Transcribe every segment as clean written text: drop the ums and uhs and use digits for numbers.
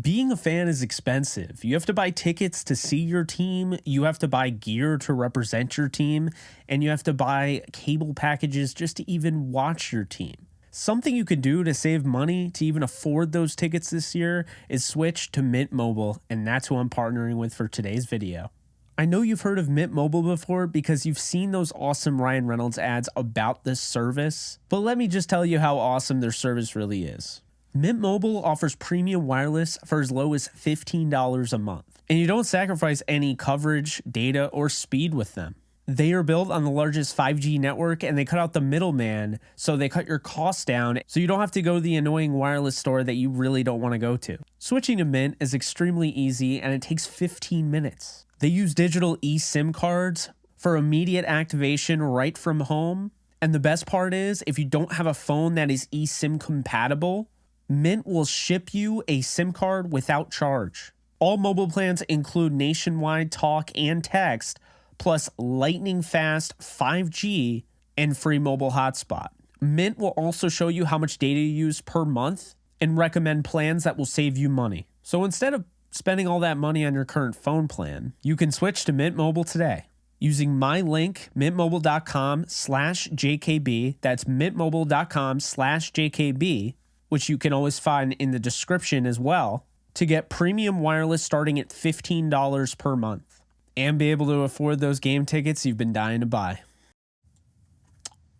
Being a fan is expensive. You have to buy tickets to see your team, you have to buy gear to represent your team, and you have to buy cable packages just to even watch your team. Something you can do to save money to even afford those tickets this year is switch to Mint Mobile, and that's who I'm partnering with for today's video. I know you've heard of Mint Mobile before because you've seen those awesome Ryan Reynolds ads about this service, but let me just tell you how awesome their service really is. Mint Mobile offers premium wireless for as low as $15 a month, and you don't sacrifice any coverage, data, or speed with them. They are built on the largest 5G network, and they cut out the middleman, so they cut your costs down so you don't have to go to the annoying wireless store that you really don't want to go to. Switching to Mint is extremely easy, and it takes 15 minutes. They use digital eSIM cards for immediate activation right from home, and the best part is, if you don't have a phone that is eSIM compatible, Mint will ship you a SIM card without charge. All mobile plans include nationwide talk and text, plus lightning fast 5G and free mobile hotspot. Mint will also show you how much data you use per month and recommend plans that will save you money. So instead of spending all that money on your current phone plan, you can switch to Mint Mobile today. Using my link, mintmobile.com/JKB, that's mintmobile.com/JKB, which you can always find in the description as well, to get premium wireless starting at $15 per month and be able to afford those game tickets you've been dying to buy.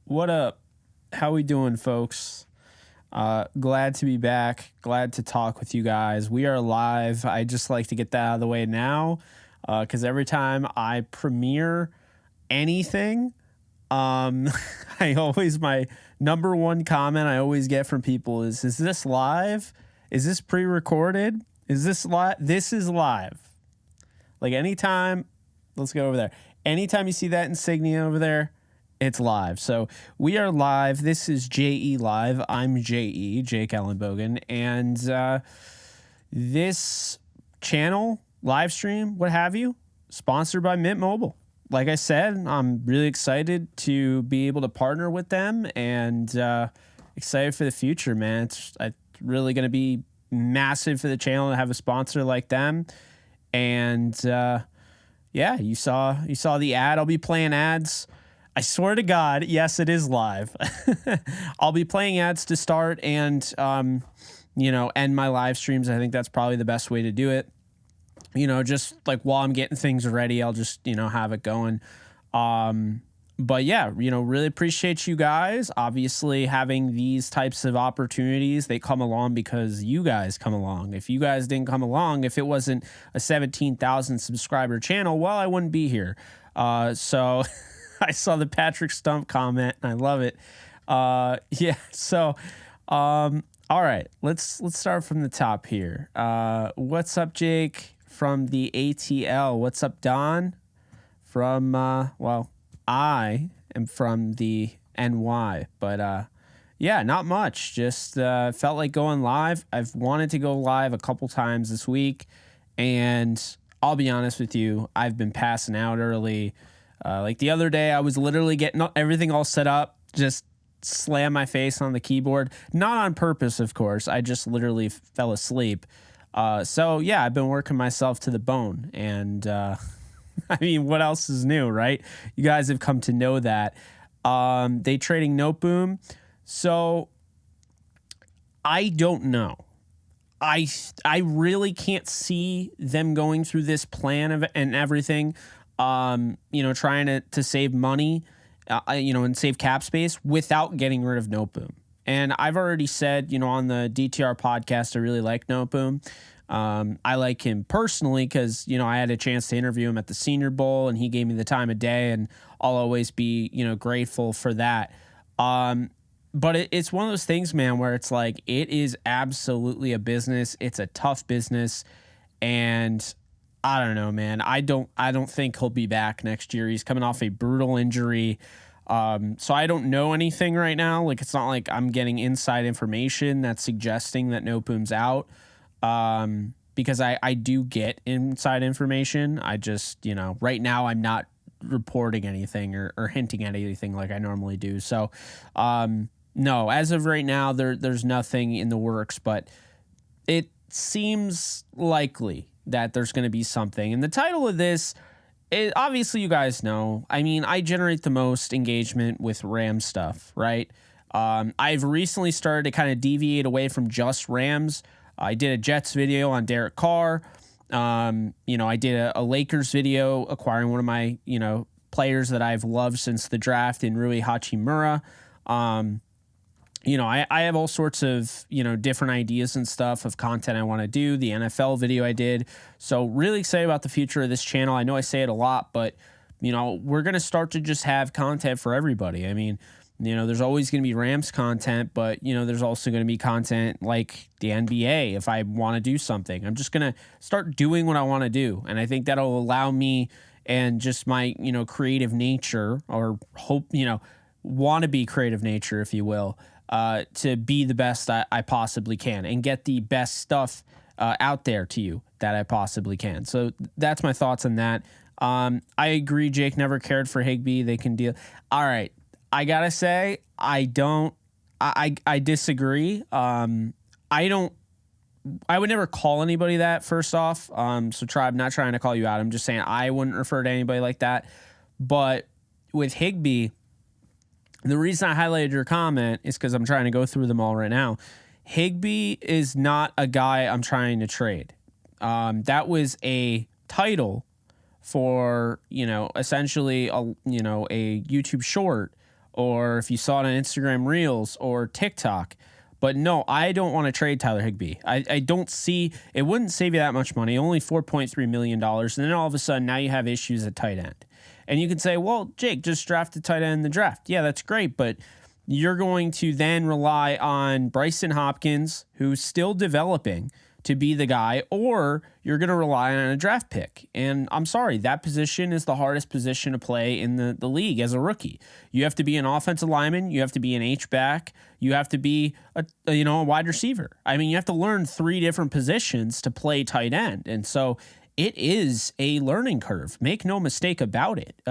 What up? How we doing, folks? Glad to be back. Glad to talk with you guys. We are live. I just like to get that out of the way now because every time I premiere anything, my number one comment I always get from people is this live? Is this pre-recorded? Is this live? This is live. Like anytime, let's go over there. Anytime you see that insignia over there, it's live. So we are live. This is JE Live. I'm JE, Jake Ellenbogen. And this channel, live stream, what have you, sponsored by Mint Mobile. Like I said, I'm really excited to be able to partner with them and excited for the future, man. It's really going to be massive for the channel to have a sponsor like them. And yeah, you saw the ad. I'll be playing ads. I swear to God, yes, it is live. I'll be playing ads to start and end my live streams. I think that's probably the best way to do it. Just like while I'm getting things ready, I'll just, have it going. But yeah, really appreciate you guys. Obviously, having these types of opportunities, they come along because you guys come along. If you guys didn't come along, if it wasn't a 17,000 subscriber channel, well, I wouldn't be here. So I saw the Patrick Stump comment and I love it. Yeah. So, all right, let's start from the top here. What's up, Jake? From the ATL. What's up, Don? From, I am from the NY, but yeah, not much. Just felt like going live. I've wanted to go live a couple times this week, and I'll be honest with you, I've been passing out early. Like the other day, I was literally getting everything all set up, just slam my face on the keyboard. Not on purpose, of course. I just literally fell asleep. So yeah, I've been working myself to the bone, and I mean, what else is new, right? You guys have come to know that. They trading Noteboom. So I don't know. I really can't see them going through this plan and everything, trying to save money, and save cap space without getting rid of Noteboom. And I've already said, on the DTR podcast, I really like Noteboom. I like him personally because, I had a chance to interview him at the Senior Bowl and he gave me the time of day, and I'll always be, grateful for that. But it's one of those things, man, where it's like, it is absolutely a business. It's a tough business. And I don't know, man. I don't think he'll be back next year. He's coming off a brutal injury. So I don't know anything right now. Like, it's not like I'm getting inside information that's suggesting that Noteboom's out. Because I do get inside information. I just, right now I'm not reporting anything or hinting at anything like I normally do. So, no, as of right now, there's nothing in the works, but seems likely that there's going to be something. And the title of this is, obviously, you guys know, I mean, I generate the most engagement with Rams stuff, right? I've recently started to kind of deviate away from just Rams. I did a Jets video on Derek Carr. I did a Lakers video acquiring one of my, players that I've loved since the draft in Rui Hachimura. I have all sorts of, different ideas and stuff of content I want to do. The NFL video I did. So really excited about the future of this channel. I know I say it a lot, but, we're going to start to just have content for everybody. I mean, there's always going to be Rams content, but, there's also going to be content like the NBA if I want to do something. I'm just going to start doing what I want to do. And I think that'll allow me and just my, creative nature, or hope, want to be creative nature, if you will, to be the best I possibly can and get the best stuff out there to you that I possibly can. So that's my thoughts on that. I agree. Jake never cared for Higbee. They can deal. All right. I gotta say, I disagree. I would never call anybody that, first off. So Tribe, not trying to call you out. I'm just saying I wouldn't refer to anybody like that. But with Higbee, the reason I highlighted your comment is because I'm trying to go through them all right now. Higbee is not a guy I'm trying to trade. That was a title for, essentially a YouTube short, or if you saw it on Instagram Reels or TikTok. But no, I don't want to trade Tyler Higbee. I don't see, it wouldn't save you that much money, only $4.3 million. And then all of a sudden, now you have issues at tight end. And you can say, well, Jake, just draft a tight end in the draft. Yeah, that's great. But you're going to then rely on Bryson Hopkins, who's still developing, to be the guy, or you're going to rely on a draft pick. And I'm sorry, that position is the hardest position to play in the league as a rookie. You have to be an offensive lineman. You have to be an H-back. You have to be a wide receiver. I mean, you have to learn 3 different positions to play tight end. And so it is a learning curve. Make no mistake about it.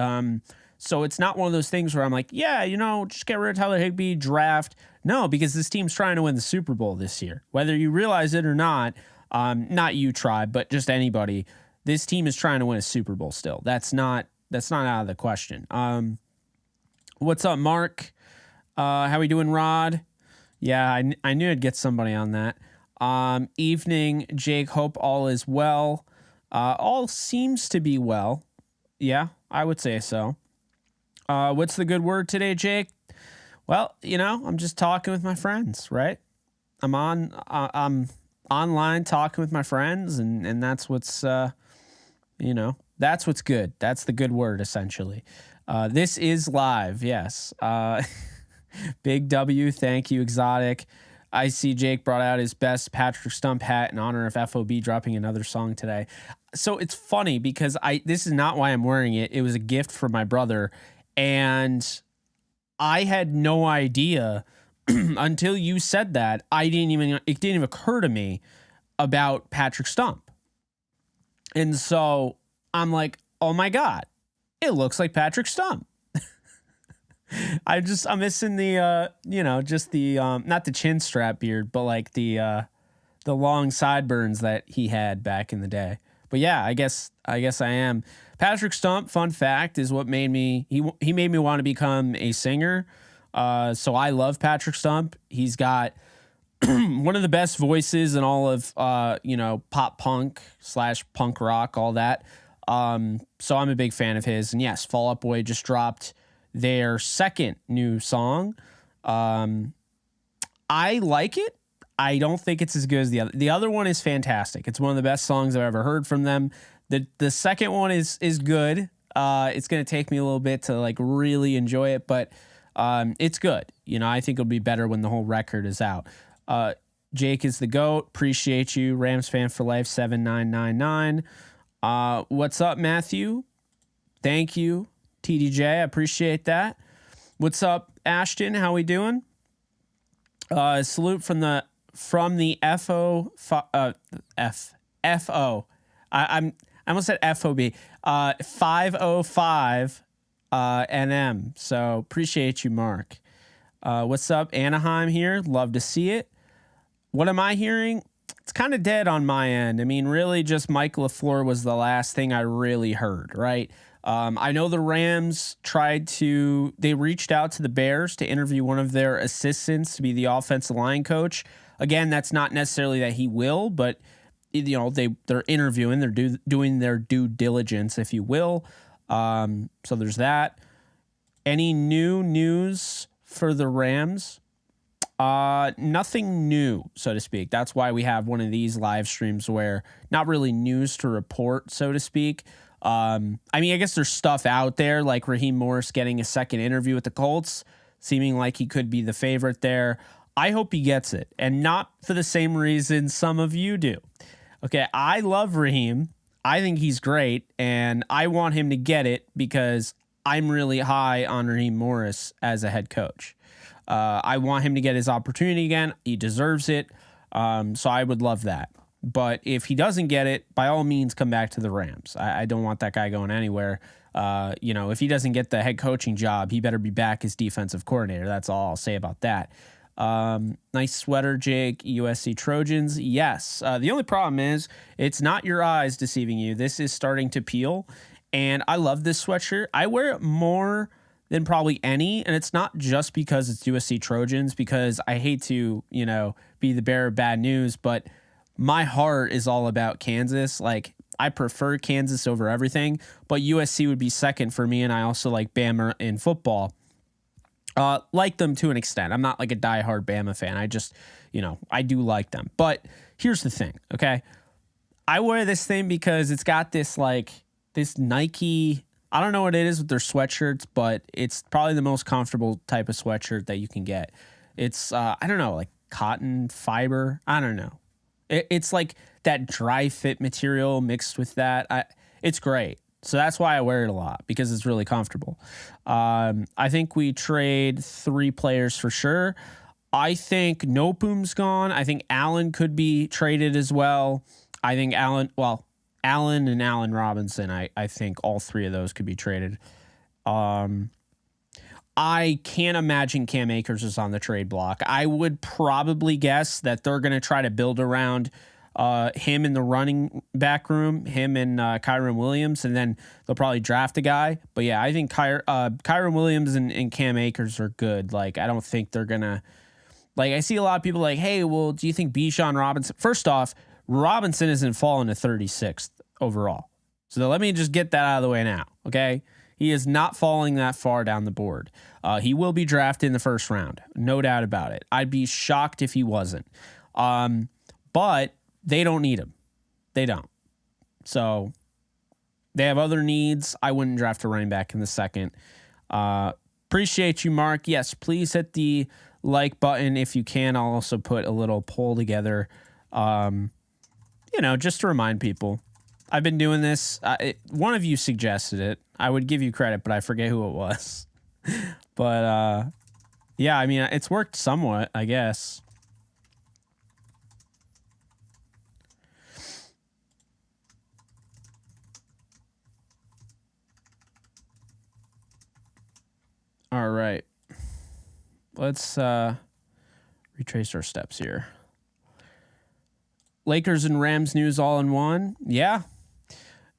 So it's not one of those things where I'm like, yeah, just get rid of Tyler Higbee, draft. No, because this team's trying to win the Super Bowl this year. Whether you realize it or not, not you, Tribe, but just anybody, this team is trying to win a Super Bowl still. That's not out of the question. What's up, Mark? How we doing, Rod? Yeah, I knew I'd get somebody on that. Evening, Jake. Hope all is well. All seems to be well. Yeah, I would say so. What's the good word today, Jake? Well, I'm just talking with my friends, right? I'm online talking with my friends, and that's what's, that's what's good. That's the good word, essentially. This is live, yes. Big W, thank you, Exotic. I see Jake brought out his best Patrick Stump hat in honor of FOB dropping another song today. So it's funny because this is not why I'm wearing it. It was a gift from my brother, and I had no idea until you said that. It didn't even occur to me about Patrick Stump. And so I'm like, oh my God, it looks like Patrick Stump. I'm missing the, just the, not the chin strap beard, but like the long sideburns that he had back in the day. But yeah, I guess I am. Patrick Stump, fun fact, is what made me, he made me want to become a singer. So I love Patrick Stump. He's got one of the best voices in all of, pop punk / punk rock, all that. So I'm a big fan of his. And yes, Fall Out Boy just dropped their second new song. I like it. I don't think it's as good as the other. The other one is fantastic. It's one of the best songs I've ever heard from them. The second one is good. It's going to take me a little bit to like really enjoy it, but it's good. I think it'll be better when the whole record is out. Jake is the GOAT. Appreciate you. Rams fan for life 7999. What's up, Matthew? Thank you. TDJ, I appreciate that. What's up, Ashton? How we doing? Salute from the FO. I almost said FOB. 505 NM. So appreciate you, Mark. What's up, Anaheim here? Love to see it. What am I hearing? it's kind of dead on my end. I mean, really, just Mike LaFleur was the last thing I really heard, right? I know the Rams they reached out to the Bears to interview one of their assistants to be the offensive line coach. Again, that's not necessarily that he will, but they're interviewing, they're doing their due diligence, if you will. So there's that. Any new news for the Rams? Nothing new, so to speak. That's why we have one of these live streams where not really news to report, so to speak. I mean, I guess there's stuff out there like Raheem Morris getting a second interview with the Colts, seeming like he could be the favorite there. I hope he gets it, and not for the same reason some of you do. Okay, I love Raheem. I think he's great, and I want him to get it because I'm really high on Raheem Morris as a head coach. I want him to get his opportunity again. He deserves it. So I would love that. But if he doesn't get it, by all means, come back to the Rams. I don't want that guy going anywhere. If he doesn't get the head coaching job, he better be back as defensive coordinator. That's all I'll say about that. Nice sweater, Jake. USC Trojans. Yes. The only problem is it's not your eyes deceiving you. This is starting to peel. And I love this sweatshirt. I wear it more than probably any. And it's not just because it's USC Trojans, because I hate to, be the bearer of bad news, but my heart is all about Kansas. Like, I prefer Kansas over everything, but USC would be second for me. And I also like Bama in football. Like them to an extent. I'm not like a diehard Bama fan. I just, I do like them. But here's the thing, okay? I wear this thing because it's got this Nike, I don't know what it is with their sweatshirts, but it's probably the most comfortable type of sweatshirt that you can get. It's, I don't know, like cotton fiber. I don't know. It's like that dry fit material mixed with that. It's great. So that's why I wear it a lot, because it's really comfortable. I think we trade 3 players for sure. I think Noteboom's gone. I think Allen could be traded as well. I think Allen and Allen Robinson, I think all 3 of those could be traded. I can't imagine Cam Akers is on the trade block. I would probably guess that they're going to try to build around him in the running back room, him and Kyron Williams, and then they'll probably draft a guy. But yeah, I think Kyron Williams and Cam Akers are good. Like, I don't think they're going to, like, I see a lot of people like, hey, well, do you think Bijan Robinson? First off, Robinson isn't falling to 36th overall. So let me just get that out of the way now, okay? He is not falling that far down the board. He will be drafted in the first round, no doubt about it. I'd be shocked if he wasn't. But they don't need him. They don't. So they have other needs. I wouldn't draft a running back in the second. Appreciate you, Mark. Yes, please hit the like button if you can. I'll also put a little poll together, just to remind people. I've been doing this. One of you suggested it. I would give you credit, but I forget who it was. But, yeah, I mean, it's worked somewhat, I guess. All right. Let's retrace our steps here. Lakers and Rams news all in one. Yeah.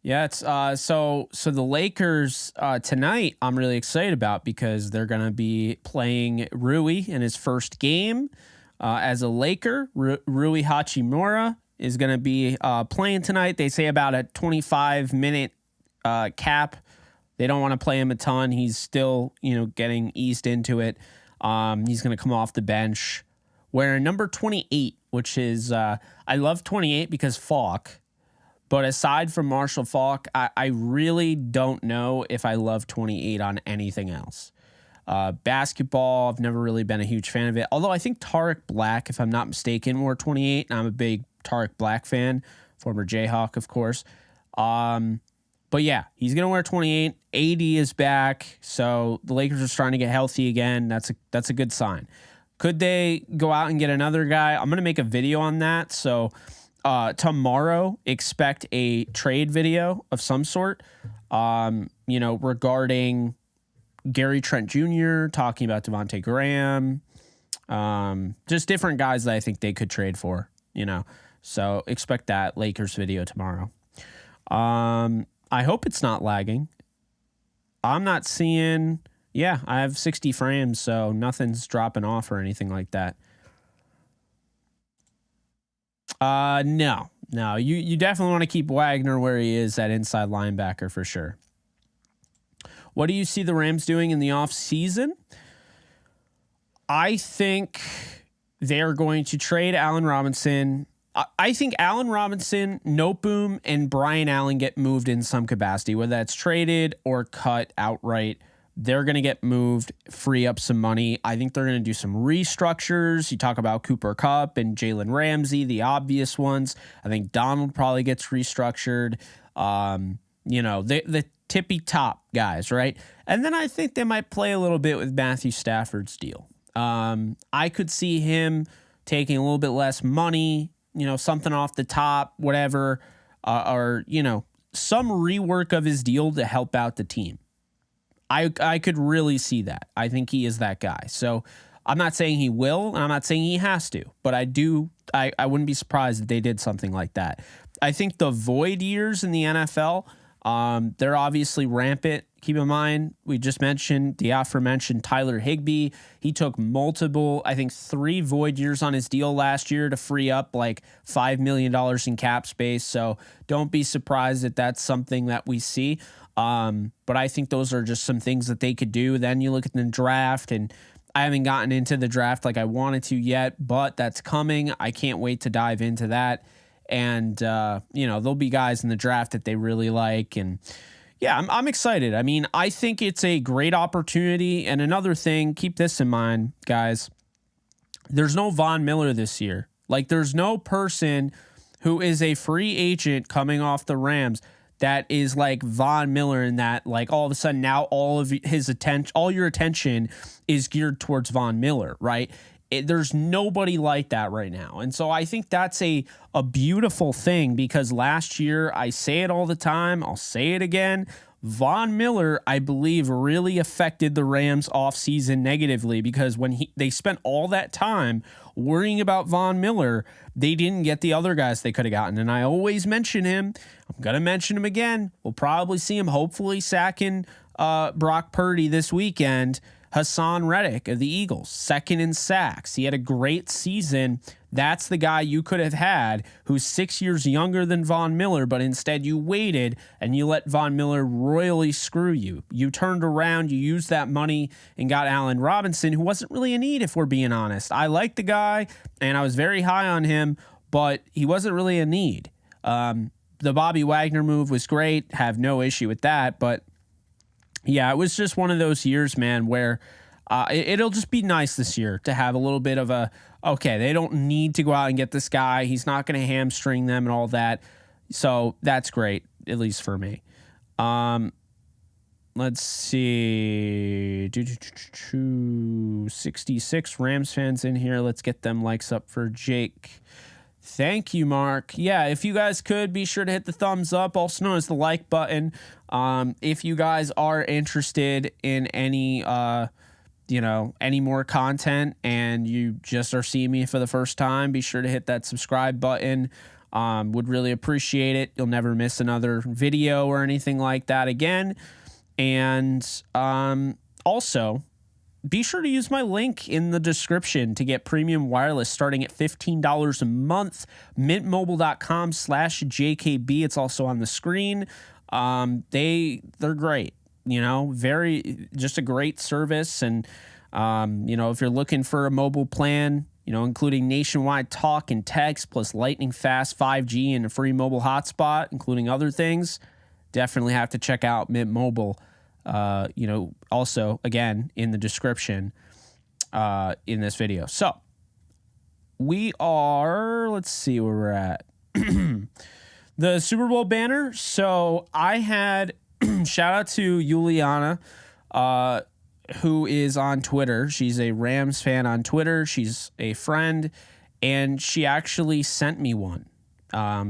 Yeah, it's so the Lakers tonight I'm really excited about because they're going to be playing Rui in his first game as a Laker. Rui Hachimura is going to be playing tonight. They say about a 25-minute cap. They don't want to play him a ton. He's still, getting eased into it. He's going to come off the bench wearing number 28, which is I love 28 because Falk. But aside from Marshall Faulk, I really don't know if I love 28 on anything else. Basketball, I've never really been a huge fan of it. Although I think Tariq Black, if I'm not mistaken, wore 28. And I'm a big Tariq Black fan, former Jayhawk, of course. But yeah, he's going to wear 28. AD is back. So the Lakers are starting to get healthy again. That's a good sign. Could they go out and get another guy? I'm going to make a video on that. So tomorrow, expect a trade video of some sort, regarding Gary Trent Jr., talking about Devontae Graham, just different guys that I think they could trade for, So expect that Lakers video tomorrow. I hope it's not lagging. I'm not seeing, yeah, I have 60 frames, so nothing's dropping off or anything like that. No, you definitely want to keep Wagner where he is at inside linebacker for sure. What do you see the Rams doing in the offseason? I think they're going to trade Allen Robinson. I think Allen Robinson, Noteboom, and Brian Allen get moved in some capacity, whether that's traded or cut outright. They're going to get moved, free up some money. I think they're going to do some restructures. You talk about Cooper Kupp and Jalen Ramsey, the obvious ones. I think Donald probably gets restructured. The tippy top guys, right? And then I think they might play a little bit with Matthew Stafford's deal. I could see him taking a little bit less money, something off the top, whatever, or some rework of his deal to help out the team. I could really see that. I think he is that guy. So I'm not saying he will, and I'm not saying he has to, but I wouldn't be surprised if they did something like that. I think the void years in the NFL, they're obviously rampant. Keep in mind, we just mentioned the aforementioned Tyler Higbee. He took multiple, I think 3 void years on his deal last year to free up like $5 million in cap space. So don't be surprised that that's something that we see. But I think those are just some things that they could do. Then you look at the draft, and I haven't gotten into the draft like I wanted to yet, but that's coming. I can't wait to dive into that. And, there'll be guys in the draft that they really like. And yeah, I'm excited. I mean, I think it's a great opportunity. And another thing, keep this in mind, guys, there's no Von Miller this year. Like, there's no person who is a free agent coming off the Rams that is like Von Miller, in that like all of a sudden now all of his attention, all your attention is geared towards Von Miller, right? There's nobody like that right now. And so I think that's a beautiful thing, because last year, I say it all the time, I'll say it again, Von Miller, I believe, really affected the Rams offseason negatively, because when they spent all that time worrying about Von Miller, they didn't get the other guys they could have gotten. And I always mention him. I'm going to mention him again. We'll probably see him hopefully sacking Brock Purdy this weekend. Hassan Reddick of the Eagles, second in sacks. He had a great season. That's the guy you could have had, who's 6 years younger than Von Miller, but instead you waited and you let Von Miller royally screw you. You turned around, you used that money and got Allen Robinson, who wasn't really a need, if we're being honest. I like the guy, and I was very high on him, but he wasn't really a need. The Bobby Wagner move was great. Have no issue with that, but yeah, it was just one of those years, man, where it'll just be nice this year to have a little bit of okay, they don't need to go out and get this guy. He's not going to hamstring them and all that. So that's great, at least for me. Let's see. 66 Rams fans in here. Let's get them likes up for Jake. Thank you, Mark. Yeah, if you guys could, be sure to hit the thumbs up, also known as the like button. If you guys are interested in any more content and you just are seeing me for the first time, be sure to hit that subscribe button. Would really appreciate it. You'll never miss another video or anything like that again. And also, be sure to use my link in the description to get premium wireless starting at $15 a month. Mintmobile.com/JKB. It's also on the screen. They're great, just a great service. And, if you're looking for a mobile plan, including nationwide talk and text plus lightning fast 5G and a free mobile hotspot, including other things, definitely have to check out Mint Mobile. Also, again, in the description in this video. So we are, let's see where we're at. The Super Bowl banner. So I had, shout out to Juliana, who is on Twitter. She's a Rams fan on Twitter. She's a friend, and she actually sent me one.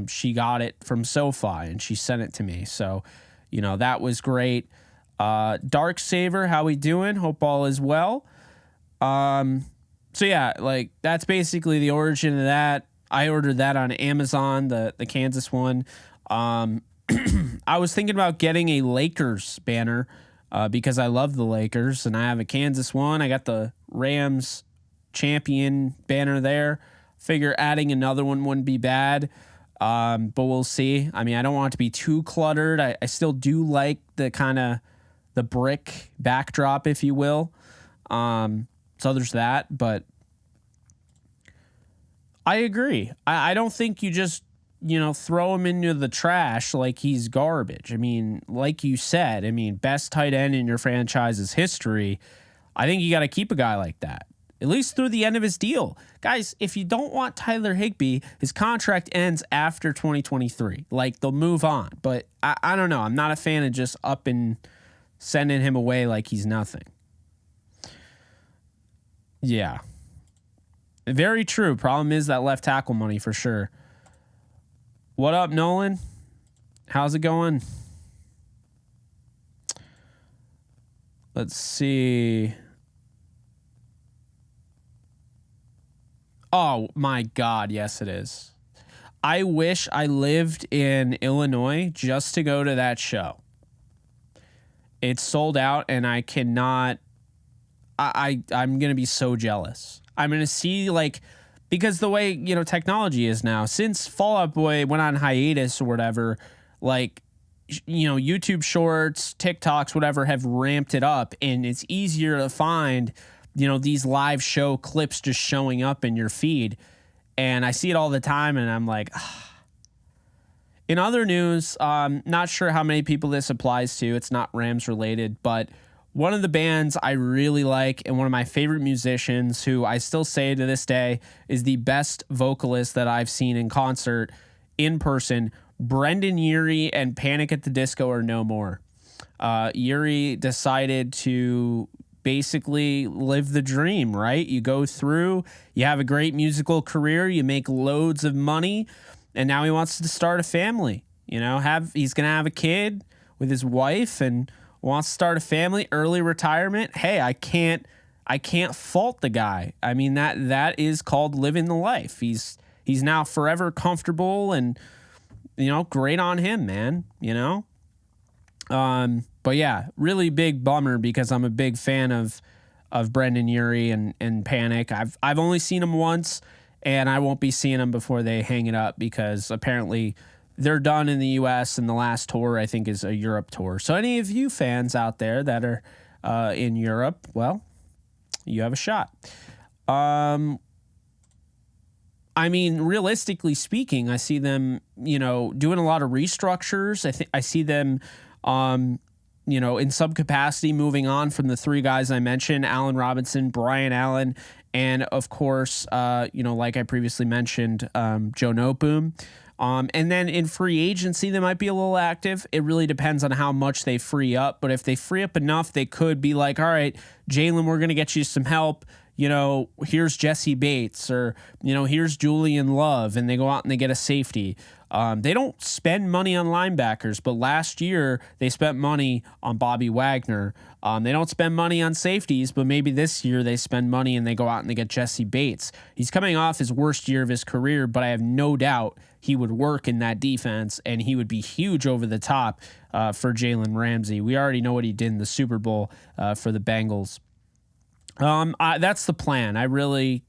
She got it from SoFi, and she sent it to me. So, that was great. Dark Saver, how we doing? Hope all is well. So yeah, like that's basically the origin of that. I ordered that on Amazon, the Kansas one. I was thinking about getting a Lakers banner because I love the Lakers, and I have a Kansas one. I got the Rams champion banner there. Figure adding another one wouldn't be bad, but we'll see. I mean, I don't want it to be too cluttered. I still do like the kind of the brick backdrop, if you will. So there's that, but I agree. I don't think you just, throw him into the trash like he's garbage. I mean, like you said, best tight end in your franchise's history. I think you got to keep a guy like that, at least through the end of his deal. Guys, if you don't want Tyler Higbee, his contract ends after 2023. Like, they'll move on. But I don't know. I'm not a fan of just up and sending him away like he's nothing. Yeah. Very true. Problem is that left tackle money for sure. What up, Nolan? How's it going? Let's see. Oh, my God. Yes, it is. I wish I lived in Illinois just to go to that show. It's sold out, and I cannot... I'm going to be so jealous. I'm going to see, because the way, technology is now, since Fall Out Boy went on hiatus or whatever, YouTube Shorts, TikToks, whatever, have ramped it up, and it's easier to find, these live show clips just showing up in your feed. And I see it all the time, and I'm like, ah. In other news, not sure how many people this applies to. It's not Rams related, but one of the bands I really like and one of my favorite musicians who I still say to this day is the best vocalist that I've seen in concert in person, Brendan Urie and Panic at the Disco are no more. Urie decided to basically live the dream, right? You go through, you have a great musical career, you make loads of money, and now he wants to start a family. He's going to have a kid with his wife and wants to start a family, early retirement. Hey, I can't fault the guy. I mean, that is called living the life. He's now forever comfortable, and great on him, man. But yeah, really big bummer because I'm a big fan of Brendan Urie and Panic. I've only seen him once, and I won't be seeing him before they hang it up because apparently they're done in the U.S. and the last tour, I think, is a Europe tour. So any of you fans out there that are in Europe, well, you have a shot. Realistically speaking, I see them, doing a lot of restructures. I see them, in some capacity moving on from the three guys I mentioned, Allen Robinson, Brian Allen, and of course, like I previously mentioned, Joe Noteboom. And then in free agency, they might be a little active. It really depends on how much they free up. But if they free up enough, they could be like, all right, Jalen, we're going to get you some help. Here's Jesse Bates, or, here's Julian Love. And they go out and they get a safety. They don't spend money on linebackers, but last year they spent money on Bobby Wagner. They don't spend money on safeties, but maybe this year they spend money and they go out and they get Jesse Bates. He's coming off his worst year of his career, but I have no doubt he would work in that defense, and he would be huge over the top for Jalen Ramsey. We already know what he did in the Super Bowl for the Bengals. That's the plan. I really,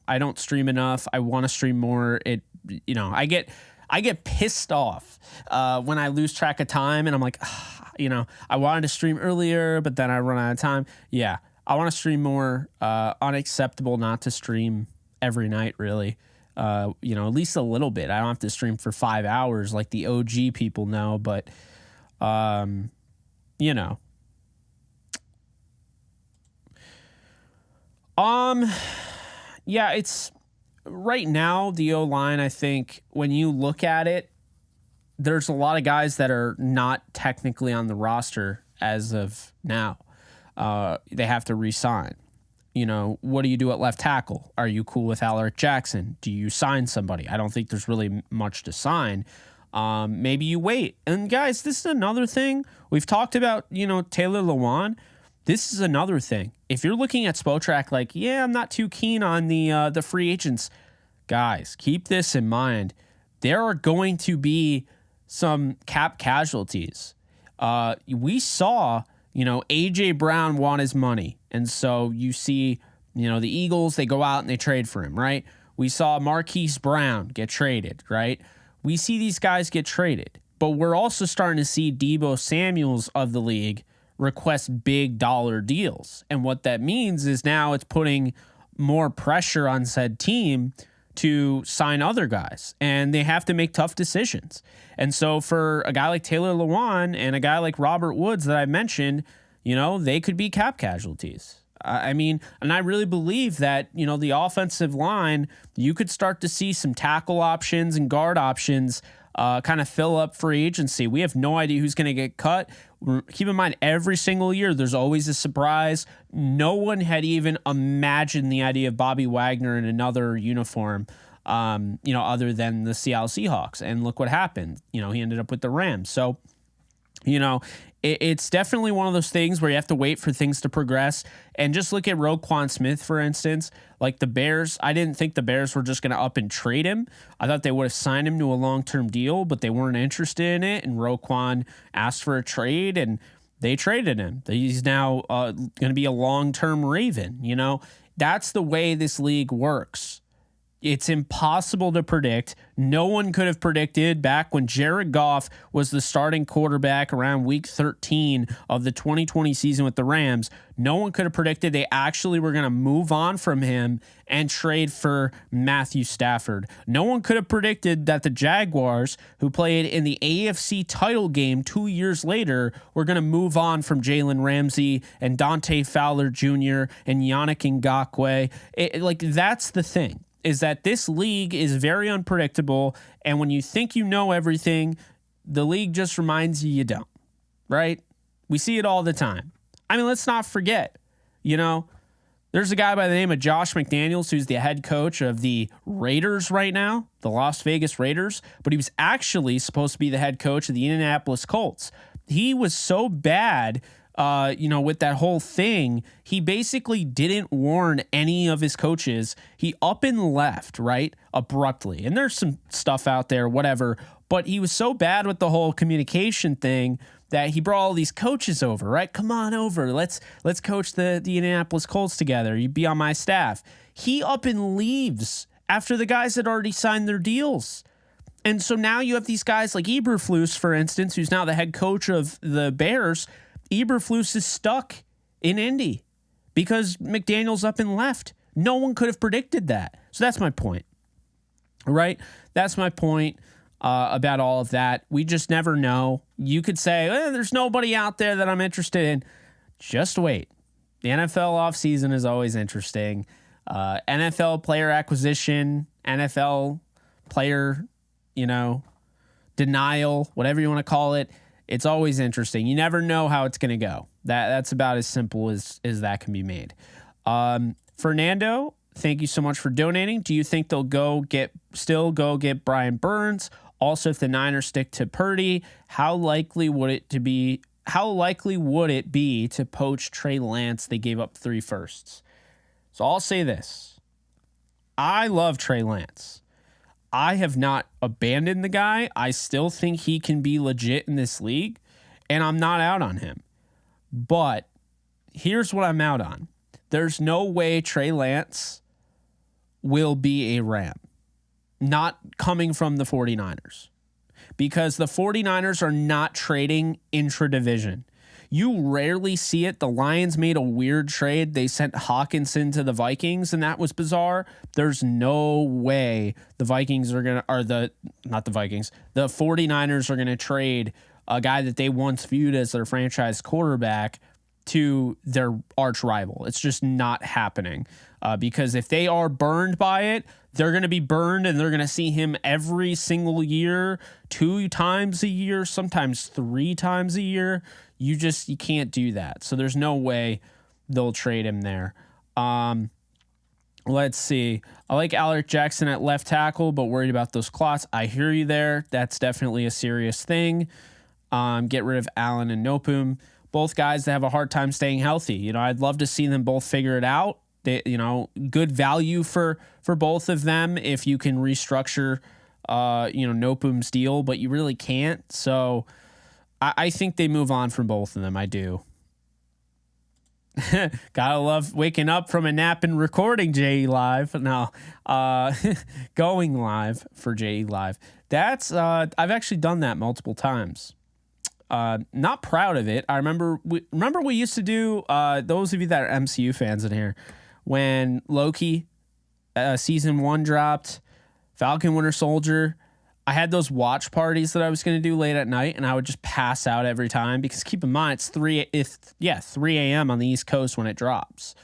I don't stream enough. I want to stream more. I get pissed off when I lose track of time, and I'm like, I wanted to stream earlier, but then I run out of time. Yeah, I want to stream more. Unacceptable not to stream every night, really. At least a little bit. I don't have to stream for 5 hours like the OG people know, but, yeah, it's right now, the O-line, I think when you look at it, there's a lot of guys that are not technically on the roster as of now. They have to re-sign. What do you do at left tackle? Are you cool with Alaric Jackson? Do you sign somebody? I don't think there's really much to sign. Maybe you wait. And guys, this is another thing. We've talked about, Taylor Lewan. This is another thing. If you're looking at Spotrac I'm not too keen on the free agents. guys, keep this in mind. There are going to be some cap casualties. We saw, A.J. Brown want his money. And so you see, the Eagles, they go out and they trade for him, right? We saw Marquise Brown get traded, right? We see these guys get traded. But we're also starting to see Deebo Samuels of the league request big dollar deals. And what that means is now it's putting more pressure on said team to sign other guys. And they have to make tough decisions. And so for a guy like Taylor Lewan and a guy like Robert Woods that I mentioned, they could be cap casualties. And I really believe that, the offensive line, you could start to see some tackle options and guard options kind of fill up free agency. We have no idea who's going to get cut. Keep in mind, every single year, there's always a surprise. No one had even imagined the idea of Bobby Wagner in another uniform, other than the Seattle Seahawks. And look what happened. He ended up with the Rams. So, it's definitely one of those things where you have to wait for things to progress. And just look at Roquan Smith, for instance. Like the Bears, I didn't think the Bears were just going to up and trade him. I thought they would have signed him to a long-term deal, but they weren't interested in it. And Roquan asked for a trade, and they traded him. He's now going to be a long-term Raven. That's the way this league works. It's impossible to predict. No one could have predicted back when Jared Goff was the starting quarterback around week 13 of the 2020 season with the Rams. No one could have predicted they actually were going to move on from him and trade for Matthew Stafford. No one could have predicted that the Jaguars, who played in the AFC title game 2 years later, were going to move on from Jalen Ramsey and Dante Fowler Jr. and Yannick Ngakoue. That's the thing. Is that this league is very unpredictable, and when you think you know everything, the league just reminds you don't, right? We see it all the time. Let's not forget, there's a guy by the name of Josh McDaniels who's the head coach of the Raiders right now, the Las Vegas Raiders, but he was actually supposed to be the head coach of the Indianapolis Colts. He was so bad with that whole thing, he basically didn't warn any of his coaches. He up and left, right, abruptly. And there's some stuff out there, whatever. But he was so bad with the whole communication thing that he brought all these coaches over, right? Come on over. Let's coach the Indianapolis Colts together. You be on my staff. He up and leaves after the guys had already signed their deals. And so now you have these guys like Eberflus, for instance, who's now the head coach of the Bears. Eberflus is stuck in Indy because McDaniels up and left. No one could have predicted that. So that's my point, right? That's my point about all of that. We just never know. You could say, there's nobody out there that I'm interested in. Just wait. The NFL offseason is always interesting. NFL player acquisition, NFL player, denial, whatever you want to call it. It's always interesting. You never know how it's going to go. That's about as simple as that can be made. Fernando, thank you so much for donating. Do you think they'll still go get Brian Burns? Also, if the Niners stick to Purdy, how likely would it be to poach Trey Lance? They gave up 3 firsts. So I'll say this. I love Trey Lance. I have not abandoned the guy. I still think he can be legit in this league, and I'm not out on him. But here's what I'm out on. There's no way Trey Lance will be a Ram, not coming from the 49ers, because the 49ers are not trading intra-division. You rarely see it. The Lions made a weird trade. They sent Hawkinson to the Vikings, and that was bizarre. There's no way the 49ers are going to trade a guy that they once viewed as their franchise quarterback to their arch rival. It's just not happening because if they are burned by it, they're going to be burned, and they're going to see him every single year, 2 times a year, sometimes 3 times a year. You can't do that. So there's no way they'll trade him there. Let's see. I like Alec Jackson at left tackle, but worried about those clots. I hear you there. That's definitely a serious thing. Get rid of Allen and Noteboom. Both guys that have a hard time staying healthy. I'd love to see them both figure it out, good value for both of them if you can restructure, Noteboom's deal, but you really can't. So I think they move on from both of them. I do. Gotta love waking up from a nap and recording JE Live. No, going live for JE Live. That's I've actually done that multiple times. Not proud of it. I remember we used to do, those of you that are MCU fans in here, when Loki season 1 dropped, Falcon Winter Soldier, I had those watch parties that I was going to do late at night, and I would just pass out every time because keep in mind it's 3 a.m. on the East Coast when it drops.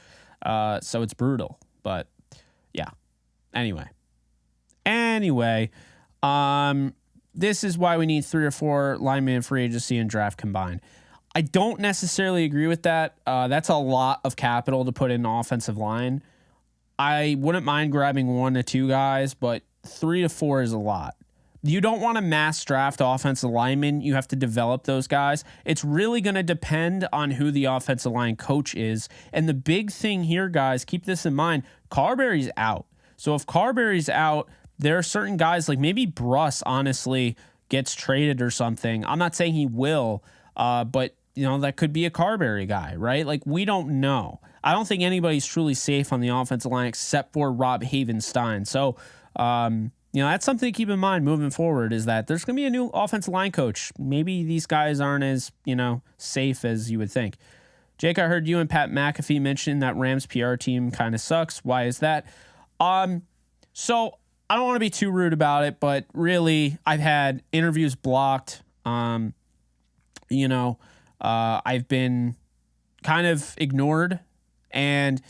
So it's brutal, but yeah. Anyway, this is why we need 3 or 4 linemen in free agency and draft combined. I don't necessarily agree with that. That's a lot of capital to put in offensive line. I wouldn't mind grabbing 1 to 2 guys, but 3 to 4 is a lot. You don't want to mass draft offensive linemen. You have to develop those guys. It's really going to depend on who the offensive line coach is. And the big thing here, guys, keep this in mind, Carberry's out. So if Carberry's out, there are certain guys like maybe Bruss honestly gets traded or something. I'm not saying he will, but that could be a Carberry guy, right? Like we don't know. I don't think anybody's truly safe on the offensive line except for Rob Havenstein. So, that's something to keep in mind moving forward is that there's going to be a new offensive line coach. Maybe these guys aren't as, safe as you would think. Jake, I heard you and Pat McAfee mention that Rams PR team kind of sucks. Why is that? So I don't want to be too rude about it, but really I've had interviews blocked. I've been kind of ignored, and,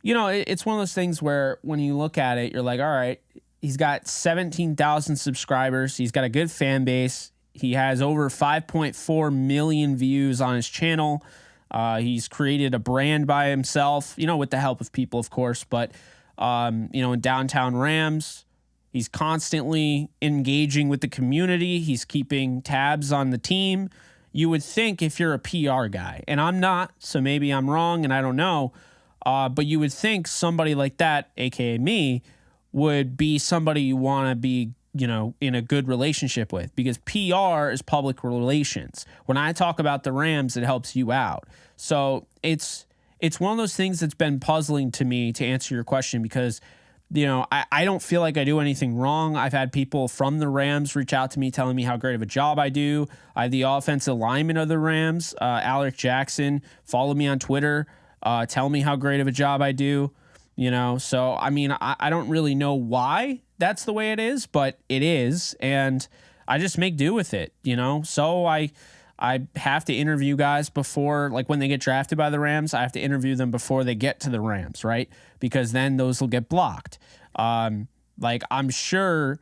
it's one of those things where when you look at it, you're like, all right, he's got 17,000 subscribers. He's got a good fan base. He has over 5.4 million views on his channel. He's created a brand by himself, with the help of people, of course. But, in downtown Rams, he's constantly engaging with the community. He's keeping tabs on the team. You would think if you're a PR guy, and I'm not, so maybe I'm wrong and I don't know, but you would think somebody like that, aka me, would be somebody you want to be, in a good relationship with, because PR is public relations. When I talk about the Rams, it helps you out. So it's one of those things that's been puzzling to me, to answer your question, because, I don't feel like I do anything wrong. I've had people from the Rams reach out to me telling me how great of a job I do. I have the offensive lineman of the Rams, Alec Jackson, follow me on Twitter, tell me how great of a job I do. So, I don't really know why that's the way it is, but it is. And I just make do with it, So I have to interview guys before, like when they get drafted by the Rams, I have to interview them before they get to the Rams, right? Because then those will get blocked. I'm sure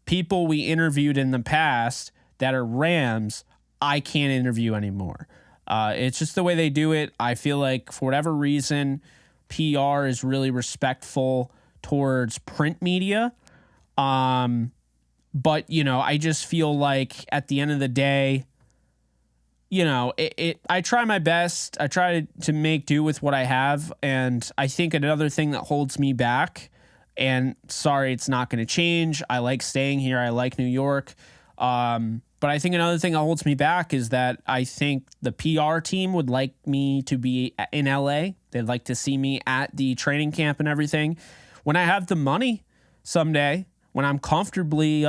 people we interviewed in the past that are Rams, I can't interview anymore. It's just the way they do it. I feel like for whatever reason, PR is really respectful towards print media. But, I just feel like at the end of the day, I try my best. I try to make do with what I have. And I think another thing that holds me back, and sorry, it's not going to change. I like staying here. I like New York. But I think another thing that holds me back is that I think the PR team would like me to be in LA. They'd like to see me at the training camp and everything. When I have the money someday, when I'm comfortably,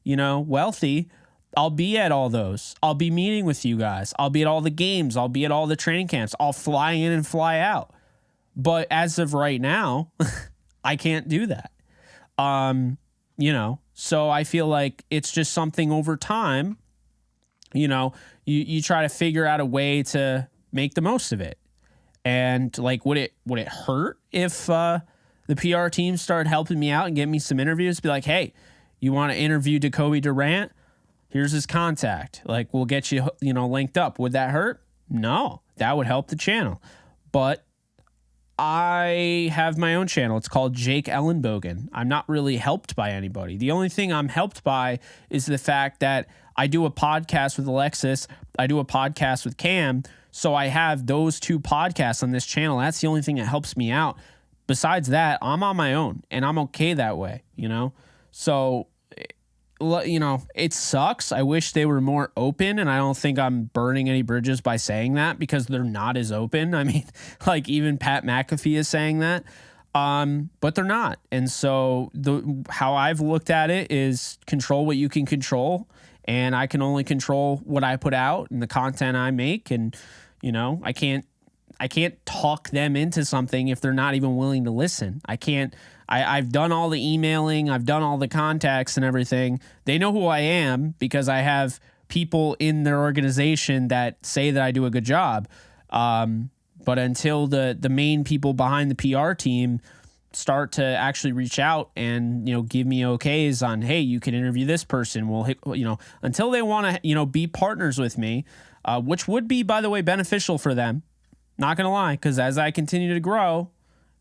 wealthy, I'll be at all those. I'll be meeting with you guys. I'll be at all the games. I'll be at all the training camps. I'll fly in and fly out. But as of right now, I can't do that. So I feel like it's just something over time, you try to figure out a way to make the most of it. And like, would it hurt if the PR team started helping me out and get me some interviews? Be like, hey, you want to interview Jacoby Durant? Here's his contact. Like, we'll get you, linked up. Would that hurt? No, that would help the channel. But I have my own channel. It's called Jake Ellenbogen. I'm not really helped by anybody. The only thing I'm helped by is the fact that I do a podcast with Alexis. I do a podcast with Cam. So I have those 2 podcasts on this channel. That's the only thing that helps me out. besides that, I'm on my own and I'm okay that way, So, it sucks. I wish they were more open, and I don't think I'm burning any bridges by saying that because they're not as open. I mean, like even Pat McAfee is saying that, but they're not. And so how I've looked at it is control what you can control, and I can only control what I put out and the content I make. And, I can't talk them into something if they're not even willing to listen. I've done all the emailing. I've done all the contacts and everything. They know who I am because I have people in their organization that say that I do a good job. But until the main people behind the PR team start to actually reach out and, give me okays on, hey, you can interview this person. Until they want to, be partners with me, which would be, by the way, beneficial for them. Not going to lie, because as I continue to grow,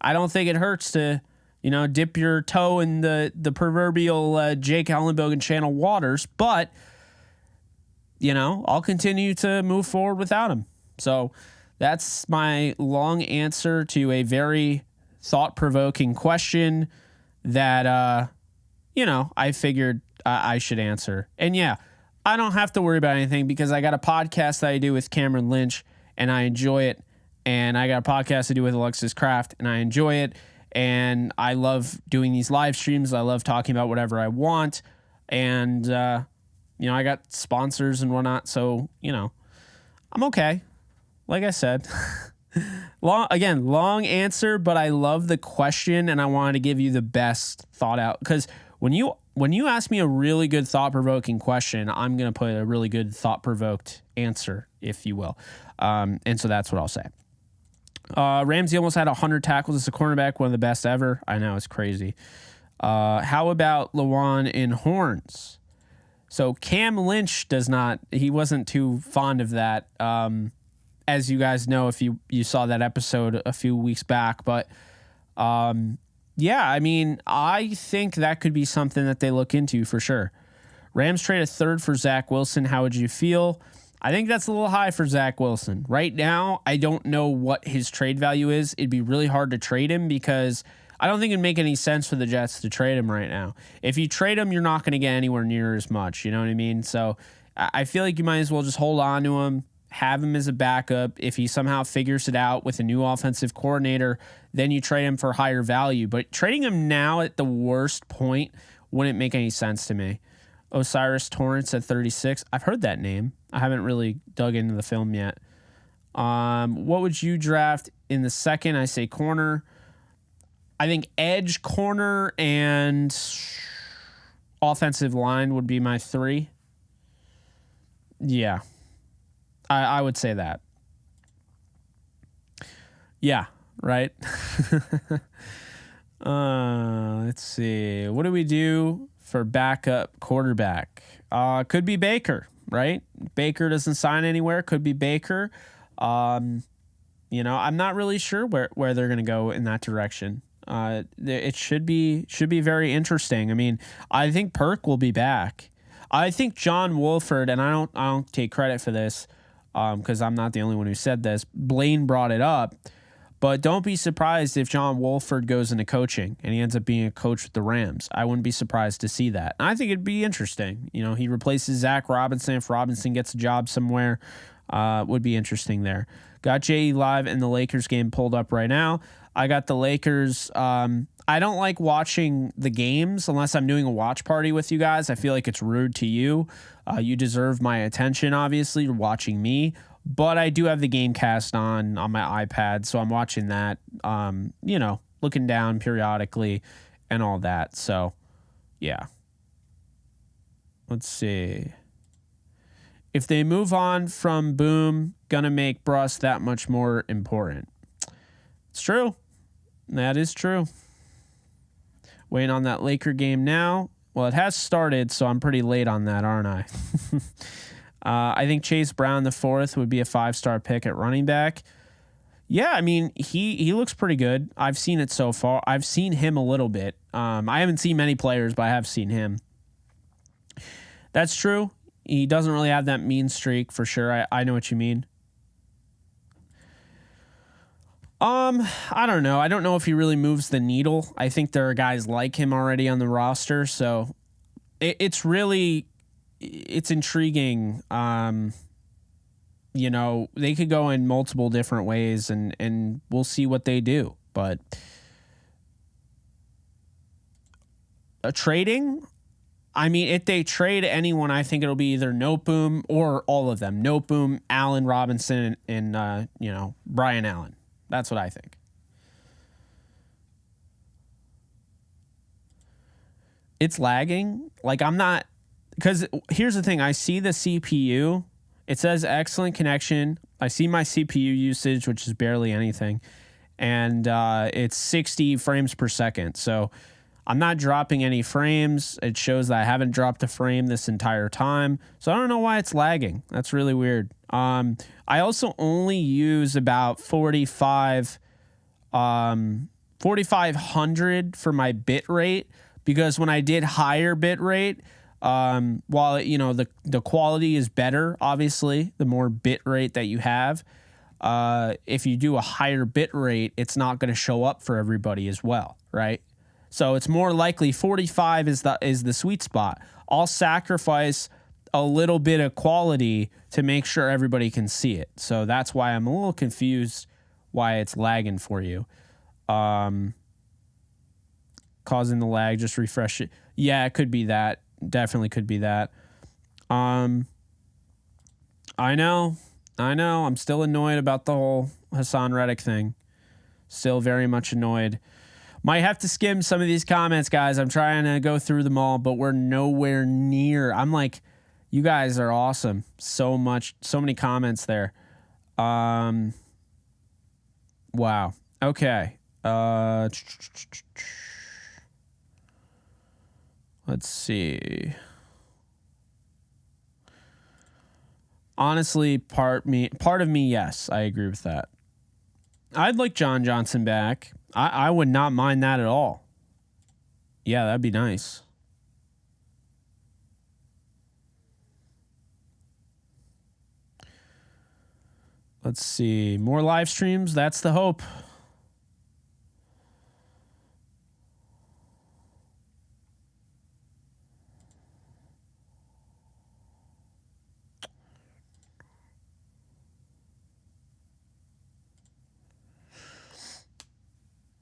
I don't think it hurts to, dip your toe in the proverbial Jake Ellenbogen channel waters. But, I'll continue to move forward without him. So that's my long answer to a very thought-provoking question that, I figured I should answer. And yeah, I don't have to worry about anything because I got a podcast that I do with Cameron Lynch and I enjoy it. And I got a podcast to do with Alexis Kraft and I enjoy it. And I love doing these live streams. I love talking about whatever I want. And, I got sponsors and whatnot. So, I'm okay. Like I said, long answer, but I love the question and I wanted to give you the best thought out. Because when you ask me a really good thought-provoking question, I'm going to put a really good thought-provoked answer, if you will. And so that's what I'll say. Ramsey almost had 100 tackles as a cornerback, one of the best ever. I know, it's crazy. How about Lawan in horns? So Cam Lynch he wasn't too fond of that, as you guys know if you saw that episode a few weeks back. But, yeah, I mean, I think that could be something that they look into for sure. Rams trade a third for Zach Wilson. How would you feel? I think that's a little high for Zach Wilson. Right now, I don't know what his trade value is. It'd be really hard to trade him because I don't think it'd make any sense for the Jets to trade him right now. If you trade him, you're not going to get anywhere near as much. You know what I mean? So I feel like you might as well just hold on to him, have him as a backup. If he somehow figures it out with a new offensive coordinator, then you trade him for higher value. But trading him now at the worst point wouldn't make any sense to me. Osiris Torrance at 36. I've heard that name. I haven't really dug into the film yet. What would you draft in the second? I say corner. I think edge, corner, and offensive line would be my 3. Yeah. I would say that. Yeah, right? Let's see. What do we do for backup quarterback? Could be Baker, right? Baker doesn't sign anywhere. Could be Baker. I'm not really sure where they're going to go in that direction. It should be very interesting. I mean, I think Perk will be back. I think John Wolford, and I don't take credit for this because I'm not the only one who said this. Blaine brought it up. But don't be surprised if John Wolford goes into coaching and he ends up being a coach with the Rams. I wouldn't be surprised to see that. And I think it'd be interesting. He replaces Zach Robinson. If Robinson gets a job somewhere, would be interesting there. Got JE Live and the Lakers game pulled up right now. I got the Lakers. I don't like watching the games unless I'm doing a watch party with you guys. I feel like it's rude to you. You deserve my attention, obviously. You're watching me. But I do have the game cast on my iPad, so I'm watching that, looking down periodically and all that. So, yeah. Let's see. If they move on from Boom, gonna make Bruss that much more important. It's true. That is true. Waiting on that Laker game now. Well, it has started, so I'm pretty late on that, aren't I? I think Chase Brown the 4th would be a 5-star pick at running back. Yeah, I mean, he looks pretty good. I've seen it so far. I've seen him a little bit. I haven't seen many players, but I have seen him. That's true. He doesn't really have that mean streak for sure. I know what you mean. I don't know. I don't know if he really moves the needle. I think there are guys like him already on the roster, so it's intriguing. They could go in multiple different ways, and we'll see what they do. But trading, I mean, if they trade anyone, I think it'll be either Noteboom or all of them. Noteboom, Allen Robinson, and Brian Allen. That's what I think. It's lagging. Like, I'm not, because here's the thing. I see the CPU. It says excellent connection. I see my CPU usage, which is barely anything. And it's 60 frames per second. So I'm not dropping any frames. It shows that I haven't dropped a frame this entire time. So I don't know why it's lagging. That's really weird. I also only use about 4,500 for my bit rate, because when I did higher bit rate, while the quality is better, obviously, the more bit rate that you have, if you do a higher bit rate, it's not going to show up for everybody as well, right? So it's more likely 45 is the sweet spot. I'll sacrifice a little bit of quality to make sure everybody can see it. So that's why I'm a little confused why it's lagging for you. Causing the lag, just refresh it. Yeah, it could be that. Definitely could be that. I know. I'm still annoyed about the whole Hassan Reddick thing. Still very much annoyed. Might have to skim some of these comments, guys. I'm trying to go through them all, but we're nowhere near. I'm like, you guys are awesome. So many comments there. Wow. Okay. Let's see. Honestly, part of me, yes, I agree with that. I'd like John Johnson back. I would not mind that at all. Yeah, that'd be nice. Let's see. More live streams. That's the hope.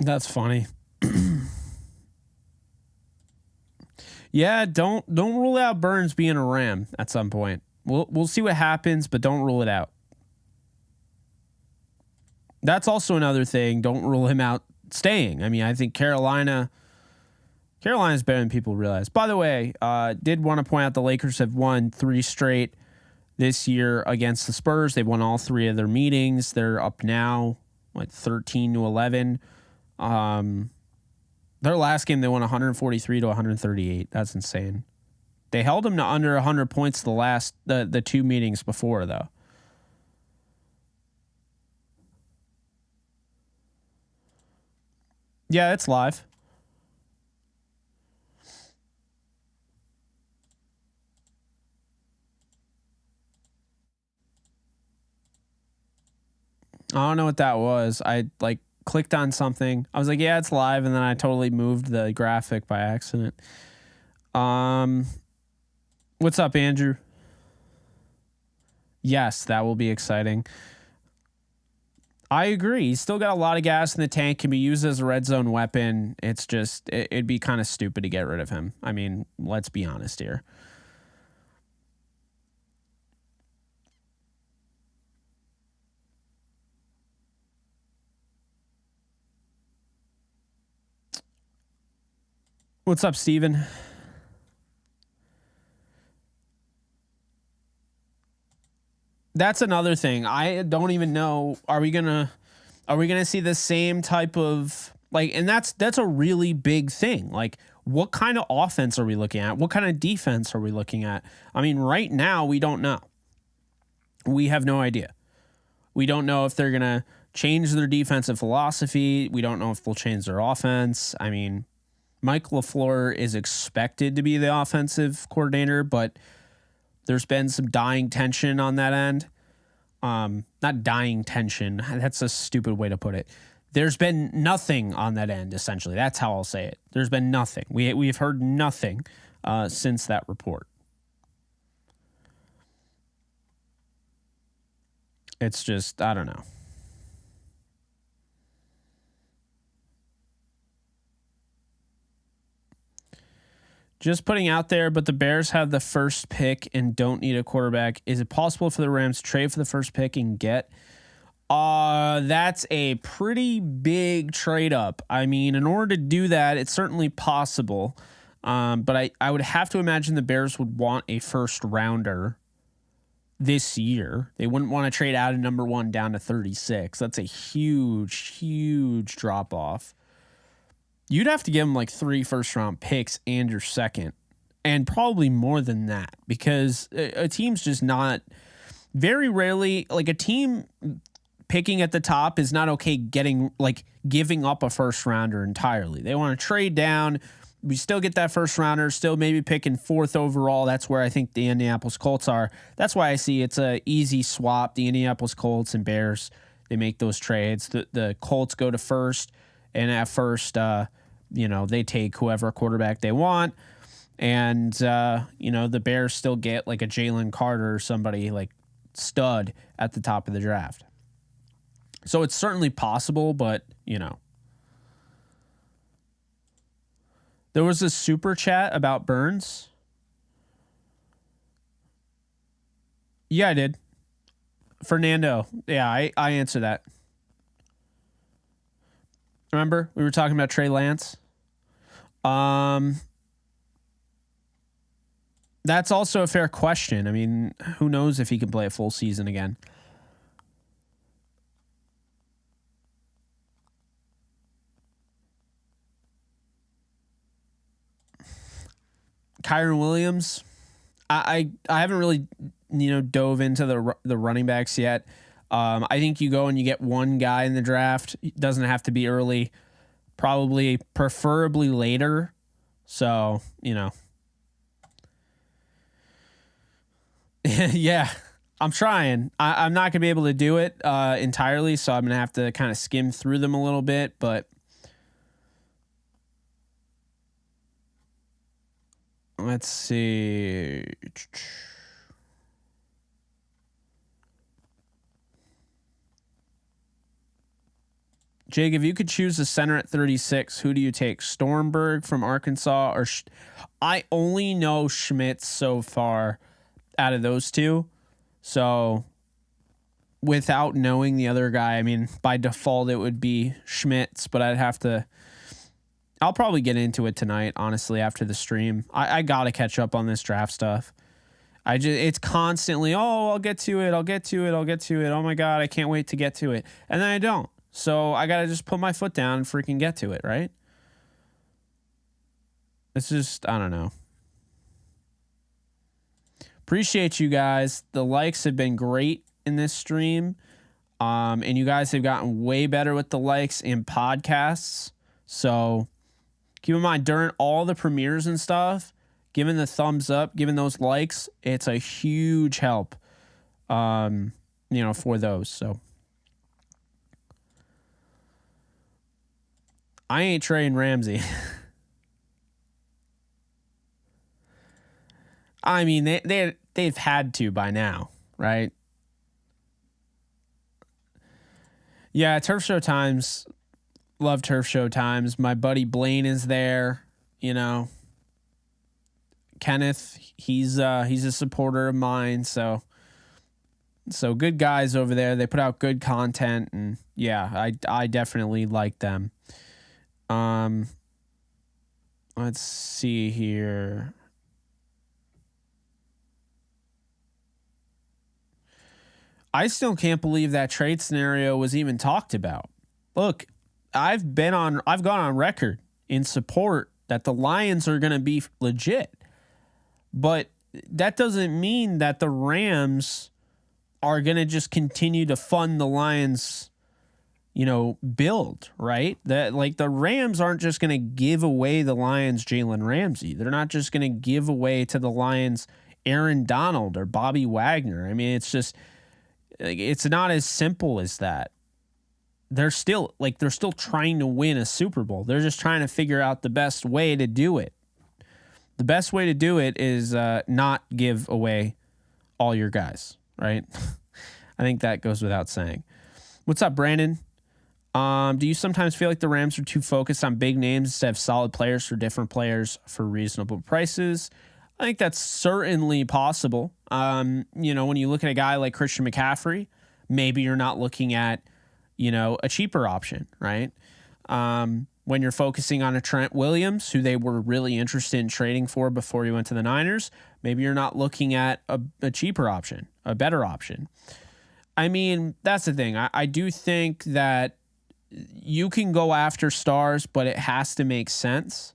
That's funny. Yeah, don't rule out Burns being a Ram at some point. We'll see what happens, but don't rule it out. That's also another thing. Don't rule him out staying. I mean, I think Carolina's better than people realize. By the way, did want to point out the Lakers have won 3 straight this year against the Spurs. They've won all 3 of their meetings. They're up now, 13-11. Their last game, they won 143-138. That's insane. They held them to under 100 points the 2 meetings before, though. Yeah, it's live. I don't know what that was. I clicked on something. I was like, yeah, it's live, and then I totally moved the graphic by accident. What's up, Andrew? Yes, that will be exciting. I agree. He's still got a lot of gas in the tank, can be used as a red zone weapon. It's just, it'd be kind of stupid to get rid of him. I mean, let's be honest here. What's up, Steven? That's another thing. I don't even know. Are we gonna see the same type of and that's a really big thing. Like, what kind of offense are we looking at? What kind of defense are we looking at? I mean, right now we don't know. We have no idea. We don't know if they're gonna change their defensive philosophy. We don't know if they'll change their offense. I mean, Mike LaFleur is expected to be the offensive coordinator, but there's been some dying tension on that end. Not dying tension. That's a stupid way to put it. There's been nothing on that end, essentially. That's how I'll say it. There's been nothing. We've heard nothing since that report. It's just, I don't know. Just putting out there, but the Bears have the first pick and don't need a quarterback. Is it possible for the Rams to trade for the first pick and get? That's a pretty big trade up. I mean, in order to do that, it's certainly possible. But I would have to imagine the Bears would want a first rounder this year. They wouldn't want to trade out of number 1 down to 36. That's a huge drop off. You'd have to give them like 3 first-round picks and your second, and probably more than that, because a team's just not, very rarely, like a team picking at the top is not okay giving up a first-rounder entirely. They want to trade down. We still get that first-rounder, still maybe picking 4th overall. That's where I think the Indianapolis Colts are. That's why I see it's a easy swap. The Indianapolis Colts and Bears, they make those trades. The Colts go to first, and at first, they take whoever quarterback they want. And, the Bears still get like a Jalen Carter or somebody like stud at the top of the draft. So it's certainly possible, but, There was a super chat about Burns. Yeah, I did. Fernando. Yeah, I answered that. Remember, we were talking about Trey Lance. That's also a fair question. I mean, who knows if he can play a full season again? Kyron Williams. I haven't really dove into the running backs yet. I think you go and you get one guy in the draft. It doesn't have to be early, preferably later. So, yeah, I'm trying. I'm not going to be able to do it entirely, so I'm going to have to kind of skim through them a little bit, but let's see. Jake, if you could choose a center at 36, who do you take? Stormberg from Arkansas or I only know Schmitz so far out of those two. So without knowing the other guy, I mean, by default it would be Schmitz, but I'll probably get into it tonight, honestly, after the stream. I got to catch up on this draft stuff. It's constantly, I'll get to it. Oh my God, I can't wait to get to it. And then I don't. So I got to just put my foot down and freaking get to it, right? It's just, I don't know. Appreciate you guys. The likes have been great in this stream. And you guys have gotten way better with the likes in podcasts. So keep in mind, during all the premieres and stuff, giving the thumbs up, giving those likes, it's a huge help, for those. So I ain't trading Ramsey. I mean, they've had to by now, right? Yeah, Turf Show Times. Love Turf Show Times. My buddy Blaine is there. Kenneth, he's a supporter of mine. So good guys over there. They put out good content, and yeah, I definitely like them. Let's see here. I still can't believe that trade scenario was even talked about. Look, I've gone on record in support that the Lions are going to be legit, but that doesn't mean that the Rams are going to just continue to fund the Lions, build, right? That like the Rams aren't just going to give away the Lions Jalen Ramsey. They're not just going to give away to the Lions Aaron Donald or Bobby Wagner. I mean, it's just, it's not as simple as that. they're still trying to win a Super Bowl. They're just trying to figure out the best way to do it. The best way to do it is not give away all your guys, right? I think that goes without saying. What's up, Brandon? Do you sometimes feel like the Rams are too focused on big names instead of solid players for different players for reasonable prices? I think that's certainly possible. When you look at a guy like Christian McCaffrey, maybe you're not looking at, a cheaper option, right? When you're focusing on a Trent Williams, who they were really interested in trading for before he went to the Niners, maybe you're not looking at a cheaper option, a better option. I mean, that's the thing. I do think that you can go after stars, but it has to make sense.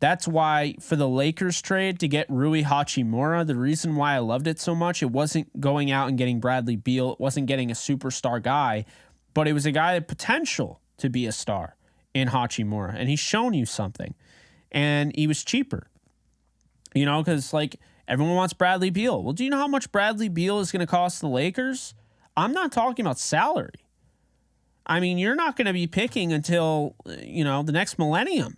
That's why for the Lakers trade to get Rui Hachimura, the reason why I loved it so much, it wasn't going out and getting Bradley Beal. It wasn't getting a superstar guy, but it was a guy with potential to be a star in Hachimura. And he's shown you something. And he was cheaper, because everyone wants Bradley Beal. Well, do you know how much Bradley Beal is going to cost the Lakers? I'm not talking about salary. I mean, you're not going to be picking until, the next millennium.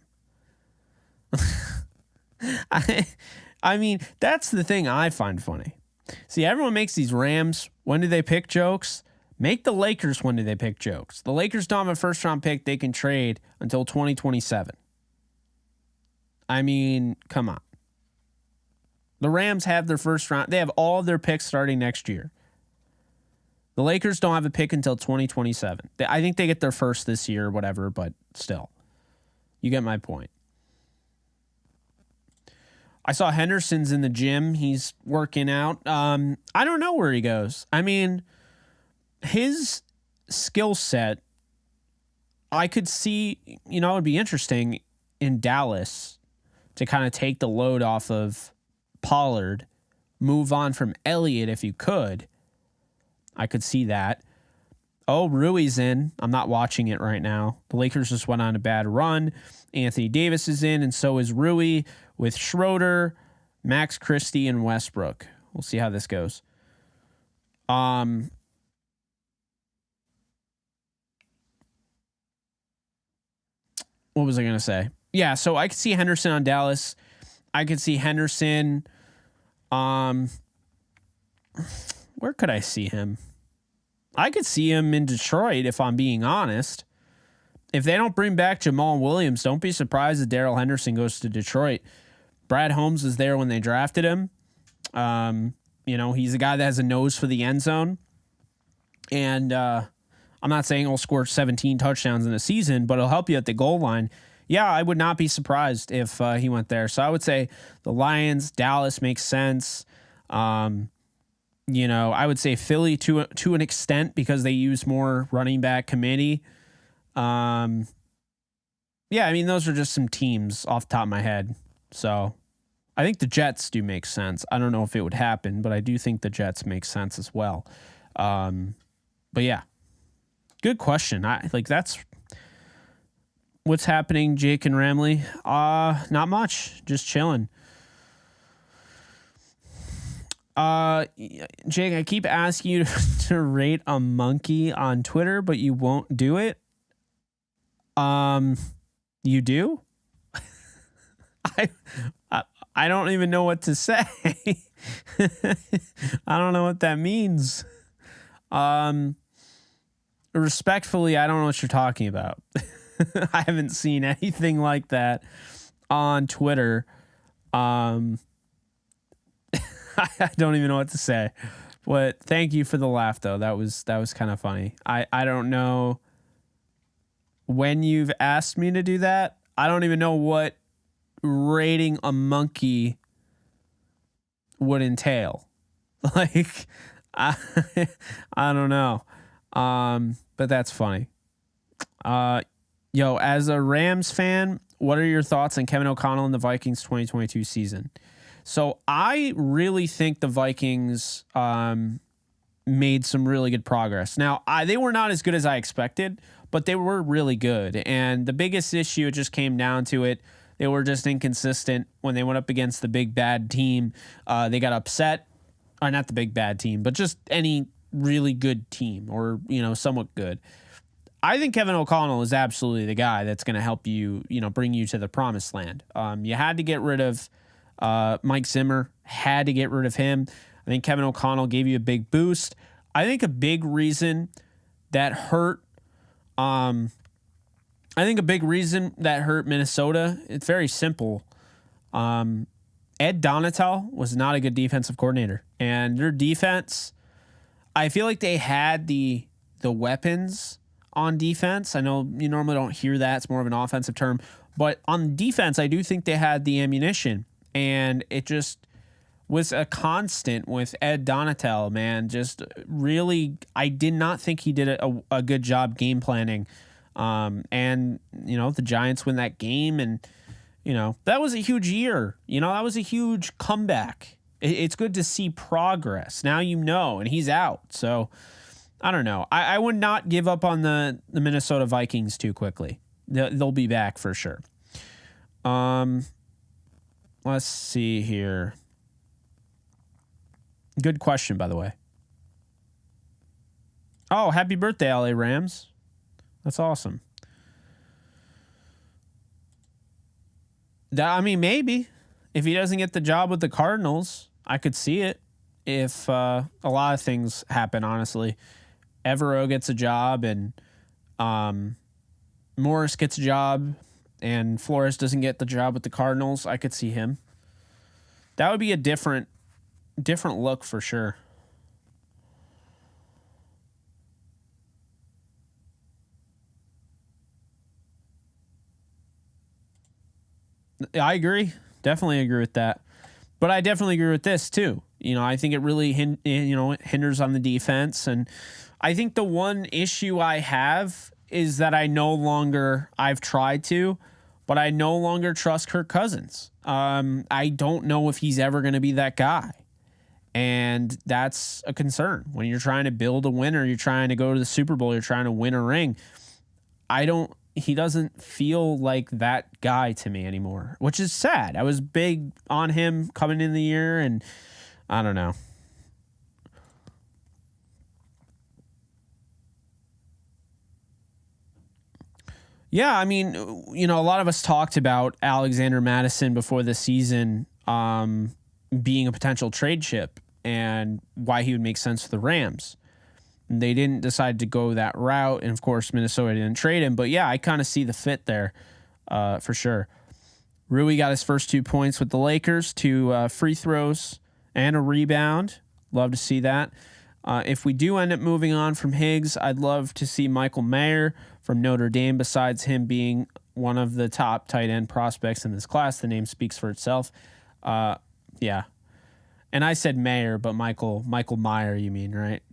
I mean, that's the thing I find funny. See, everyone makes these Rams, when do they pick jokes? Make the Lakers, when do they pick jokes? The Lakers don't have a first-round pick they can trade until 2027. I mean, come on. The Rams have their first round. They have all of their picks starting next year. The Lakers don't have a pick until 2027. I think they get their first this year or whatever, but still. You get my point. I saw Henderson's in the gym. He's working out. I don't know where he goes. I mean, his skill set, I could see, it would be interesting in Dallas to kind of take the load off of Pollard, move on from Elliott if you could. I could see that. Oh, Rui's in. I'm not watching it right now. The Lakers just went on a bad run. Anthony Davis is in, and so is Rui with Schroeder, Max Christie, and Westbrook. We'll see how this goes. What was I going to say? Yeah, so I could see Henderson on Dallas. I could see Henderson. Where could I see him? I could see him in Detroit, if I'm being honest. If they don't bring back Jamal Williams, don't be surprised if Darrell Henderson goes to Detroit. Brad Holmes was there when they drafted him. He's a guy that has a nose for the end zone. And I'm not saying he'll score 17 touchdowns in a season, but he'll help you at the goal line. Yeah, I would not be surprised if he went there. So I would say the Lions, Dallas makes sense. I would say Philly to an extent because they use more running back committee. Yeah, I mean, those are just some teams off the top of my head. So I think the Jets do make sense. I don't know if it would happen, but I do think the Jets make sense as well. But yeah, good question. That's what's happening, Jake and Ramley. Not much, just chilling. Jake, I keep asking you to rate a monkey on Twitter, but you won't do it. You do? I don't even know what to say. I don't know what that means. Respectfully, I don't know what you're talking about. I haven't seen anything like that on Twitter. I don't even know what to say. But thank you for the laugh, though. That was kind of funny. I don't know when you've asked me to do that. I don't even know what rating a monkey would entail. I don't know. But that's funny. As a Rams fan, what are your thoughts on Kevin O'Connell and the Vikings 2022 season? So I really think the Vikings made some really good progress. Now, they were not as good as I expected, but they were really good. And the biggest issue, it just came down to it. They were just inconsistent when they went up against the big bad team. They got upset. Or not the big bad team, but just any really good team or, somewhat good. I think Kevin O'Connell is absolutely the guy that's going to help you, bring you to the promised land. You had to get rid of Mike Zimmer, had to get rid of him. I think Kevin O'Connell gave you a big boost. I think a big reason that hurt Minnesota, it's very simple. Ed Donatel was not a good defensive coordinator, and their defense, I feel like they had the weapons on defense. I know you normally don't hear that. It's more of an offensive term, but on defense, I do think they had the ammunition, and it just was a constant with Ed Donatel, man. Just really, I did not think he did a good job game planning. And the Giants win that game, and that was a huge year. That was a huge comeback. It's good to see progress. Now and he's out. So I don't know. I would not give up on the Minnesota Vikings too quickly. They'll be back for sure. Let's see here. Good question, by the way. Oh, happy birthday, LA Rams. That's awesome. Maybe. If he doesn't get the job with the Cardinals, I could see it. If a lot of things happen, honestly. Evero gets a job, and Morris gets a job, and Flores doesn't get the job with the Cardinals, I could see him. That would be a different look for sure. I agree. Definitely agree with that. But I definitely agree with this too. I think it really hinders on the defense, and I think the one issue I have is that I've tried to, but I no longer trust Kirk Cousins. I don't know if he's ever going to be that guy. And that's a concern. When you're trying to build a winner, you're trying to go to the Super Bowl, you're trying to win a ring. He doesn't feel like that guy to me anymore, which is sad. I was big on him coming in the year, and I don't know. Yeah, a lot of us talked about Alexander Mattison before the season being a potential trade chip and why he would make sense for the Rams. They didn't decide to go that route, and of course, Minnesota didn't trade him. But yeah, I kind of see the fit there for sure. Rui got his first 2 points with the Lakers, 2 free throws and a rebound. Love to see that. If we do end up moving on from Higgs, I'd love to see Michael Mayer from Notre Dame. Besides him being one of the top tight end prospects in this class, the name speaks for itself. Yeah. And I said Mayer, but Michael Meyer, you mean, right?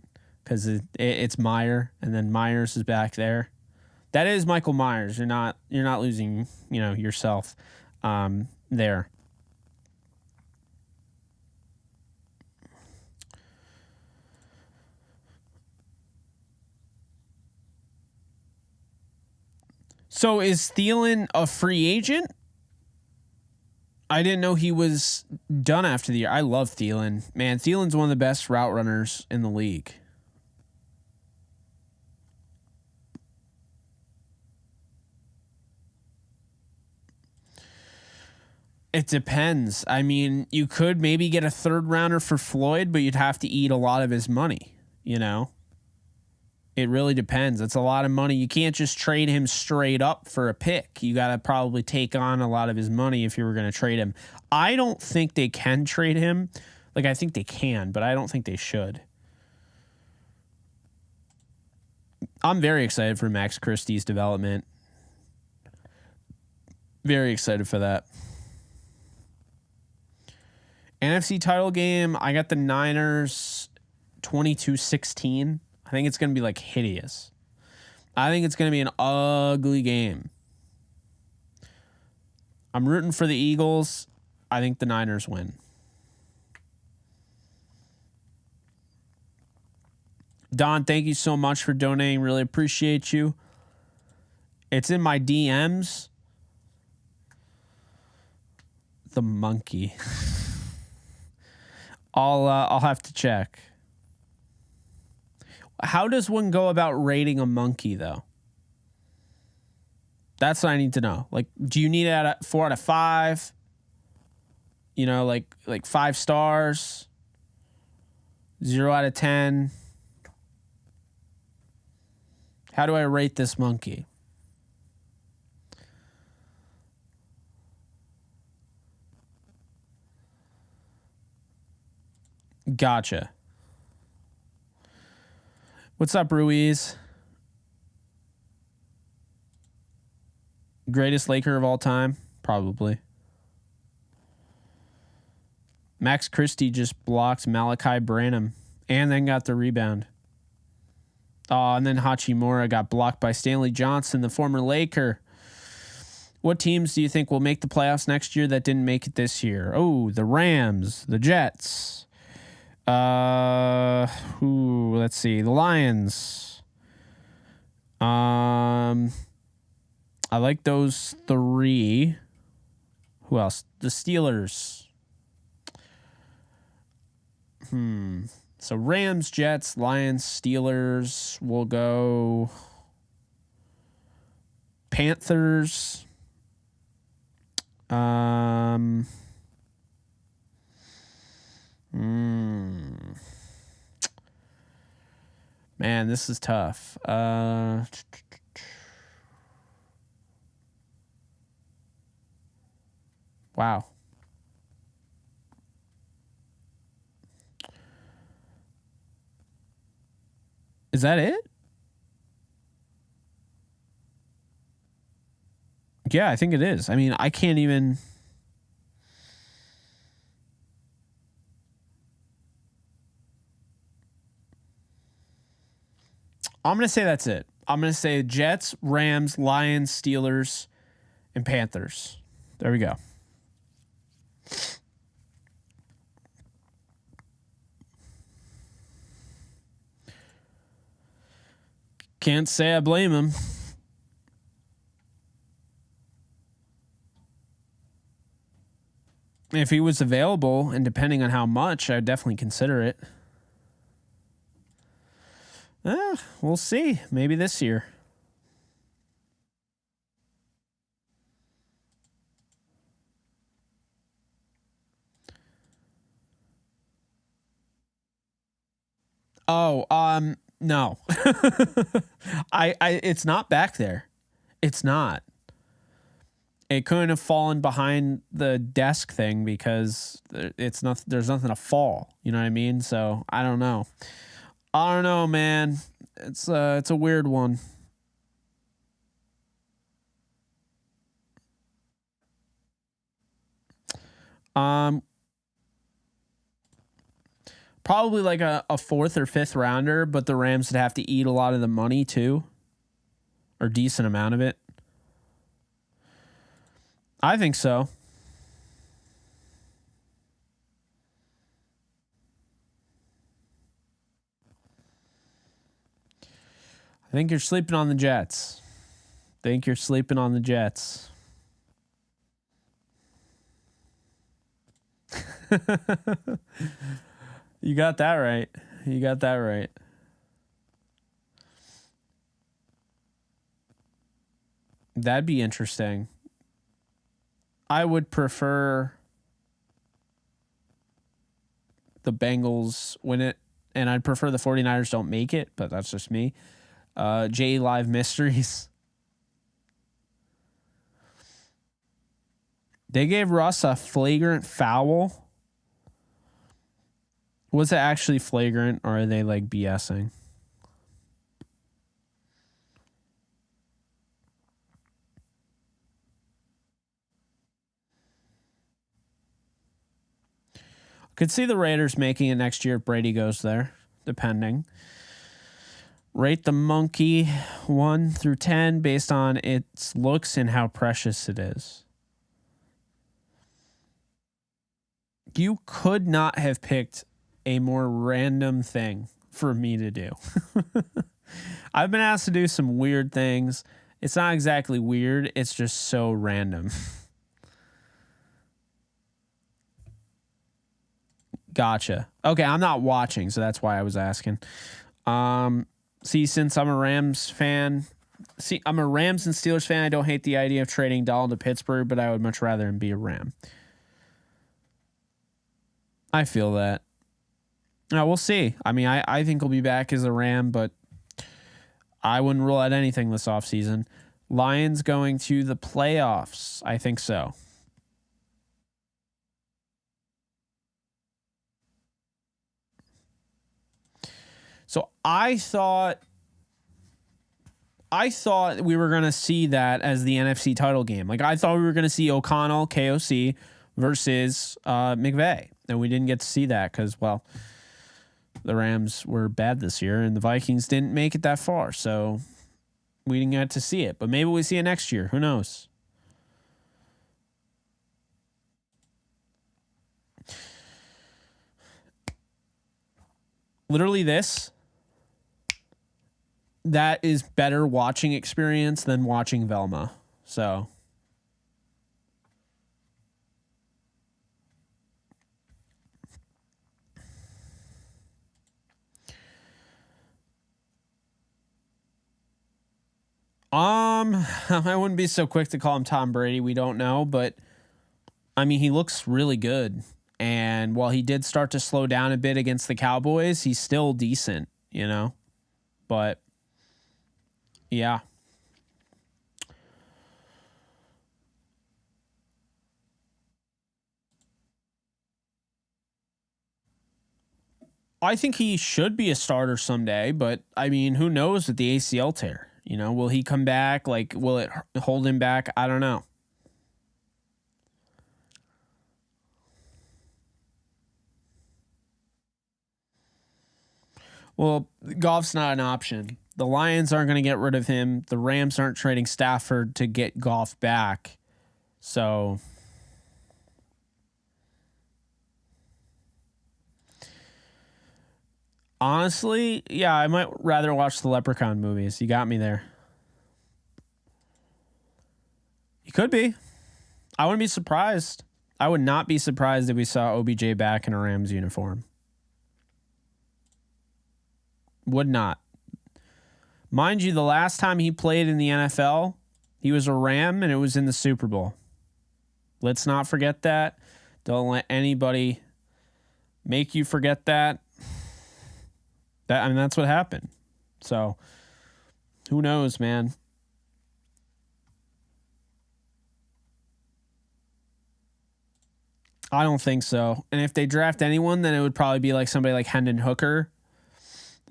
Because it's Meyer, and then Myers is back there. That is Michael Myers. You're not losing, yourself there. So is Thielen a free agent? I didn't know he was done after the year. I love Thielen. Man, Thielen's one of the best route runners in the league. It depends. You could maybe get a third rounder for Floyd, but you'd have to eat a lot of his money, It really depends. It's a lot of money. You can't just trade him straight up for a pick. You got to probably take on a lot of his money if you were going to trade him. I don't think they can trade him. I think they can, but I don't think they should. I'm very excited for Max Christie's development. Very excited for that. NFC title game, I got the Niners 22-16. I think it's going to be hideous. I think it's going to be an ugly game. I'm rooting for the Eagles. I think the Niners win. Don, thank you so much for donating. Really appreciate you. It's in my DMs. The monkey. I'll have to check. How does one go about rating a monkey, though? That's what I need to know. Like, do you need it at 4 out of 5? You know, like 5 stars, 0 out of 10. How do I rate this monkey? Gotcha. What's up, Ruiz? Greatest Laker of all time? Probably. Max Christie just blocked Malachi Branham and then got the rebound. Oh, and then Hachimura got blocked by Stanley Johnson, the former Laker. What teams do you think will make the playoffs next year that didn't make it this year? Oh, the Rams, the Jets. Let's see. The Lions. I like those 3. Who else? The Steelers. So Rams, Jets, Lions, Steelers. We'll go Panthers. Man, this is tough. Wow. Is that it? Yeah, I think it is. I mean, I can't even... I'm going to say that's it. I'm going to say Jets, Rams, Lions, Steelers, and Panthers. There we go. Can't say I blame him. If he was available, and depending on how much, I'd definitely consider it. We'll see. Maybe this year. Oh, no. It's not back there. It's not. It couldn't have fallen behind the desk thing because it's not. There's nothing to fall. You know what I mean? So I don't know. I don't know, man. It's a weird one. Probably like a 4th or 5th rounder, but the Rams would have to eat a lot of the money too, or decent amount of it. I think so. I think you're sleeping on the Jets. You got that right. That'd be interesting. I would prefer the Bengals win it, and I'd prefer the 49ers don't make it, but that's just me. J Live Mysteries. They gave Russ a flagrant foul. Was it actually flagrant, or are they like BSing? Could see the Raiders making it next year if Brady goes there, depending. Rate the monkey 1 through 10 based on its looks and how precious it is. You could not have picked a more random thing for me to do. I've been asked to do some weird things. It's not exactly weird. It's just so random. Gotcha. Okay, I'm not watching, so that's why I was asking. See, since I'm a Rams fan, See, I'm a Rams and Steelers fan. I don't hate the idea of trading Donald to Pittsburgh, but I would much rather him be a Ram. I feel that. Now, we'll see. I mean, I think he'll be back as a Ram, but I wouldn't rule out anything this offseason. Lions going to the playoffs. I think so. So I thought we were going to see that as the NFC title game. Like, I thought we were going to see O'Connell, KOC, versus McVay. And we didn't get to see that because, well, the Rams were bad this year and the Vikings didn't make it that far. So we didn't get to see it. But maybe we see it next year. Who knows? Literally this. That is better watching experience than watching Velma. So I wouldn't be so quick to call him Tom Brady. We don't know, but I mean, he looks really good. And while he did start to slow down a bit against the Cowboys, he's still decent, you know? But yeah. I think he should be a starter someday, but I mean, who knows with the ACL tear? You know, will he come back? Like, will it hold him back? I don't know. Well, Goff's not an option. The Lions aren't going to get rid of him. The Rams aren't trading Stafford to get Goff back. So honestly, yeah, I might rather watch the Leprechaun movies. You got me there. You could be. I wouldn't be surprised. I would not be surprised if we saw OBJ back in a Rams uniform. Would not. Mind you, the last time he played in the NFL, he was a Ram and it was in the Super Bowl. Let's not forget that. Don't let anybody make you forget that. I mean, that's what happened. So, who knows, man? I don't think so. And if they draft anyone, then it would probably be like somebody like Hendon Hooker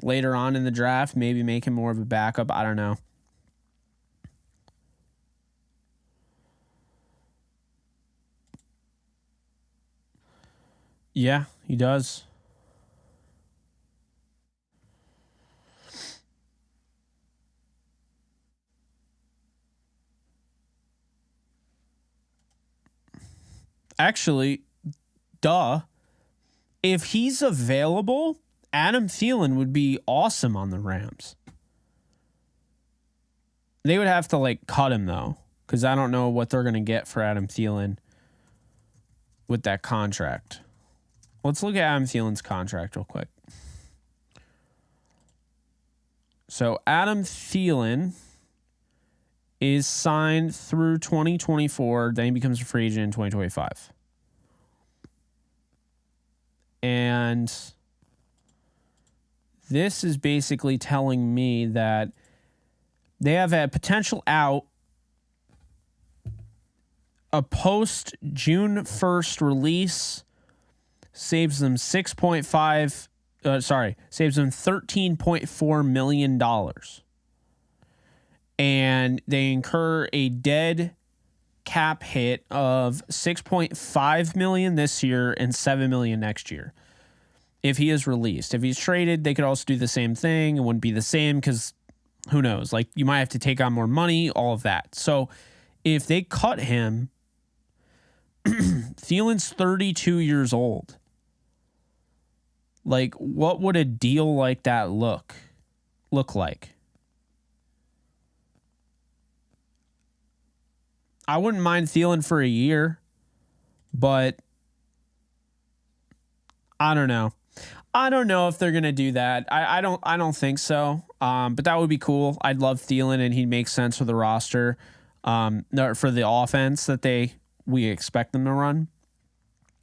later on in the draft, maybe make him more of a backup. I don't know. Yeah, he does. Actually, duh. If he's available, Adam Thielen would be awesome on the Rams. They would have to like cut him though, because I don't know what they're going to get for Adam Thielen with that contract. Let's look at Adam Thielen's contract real quick. So Adam Thielen is signed through 2024. Then he becomes a free agent in 2025. And this is basically telling me that they have a potential out, a post June 1st release saves them saves them $13.4 million. And they incur a dead cap hit of $6.5 million this year and $7 million next year. If he is released. If he's traded, they could also do the same thing. It wouldn't be the same because who knows? Like, you might have to take on more money, all of that. So if they cut him, Thielen's 32 years old. Like, what would a deal like that look like? I wouldn't mind Thielen for a year, but I don't know. I don't know if they're gonna do that. I don't think so. But that would be cool. I'd love Thielen, and he'd make sense for the roster, for the offense that we expect them to run.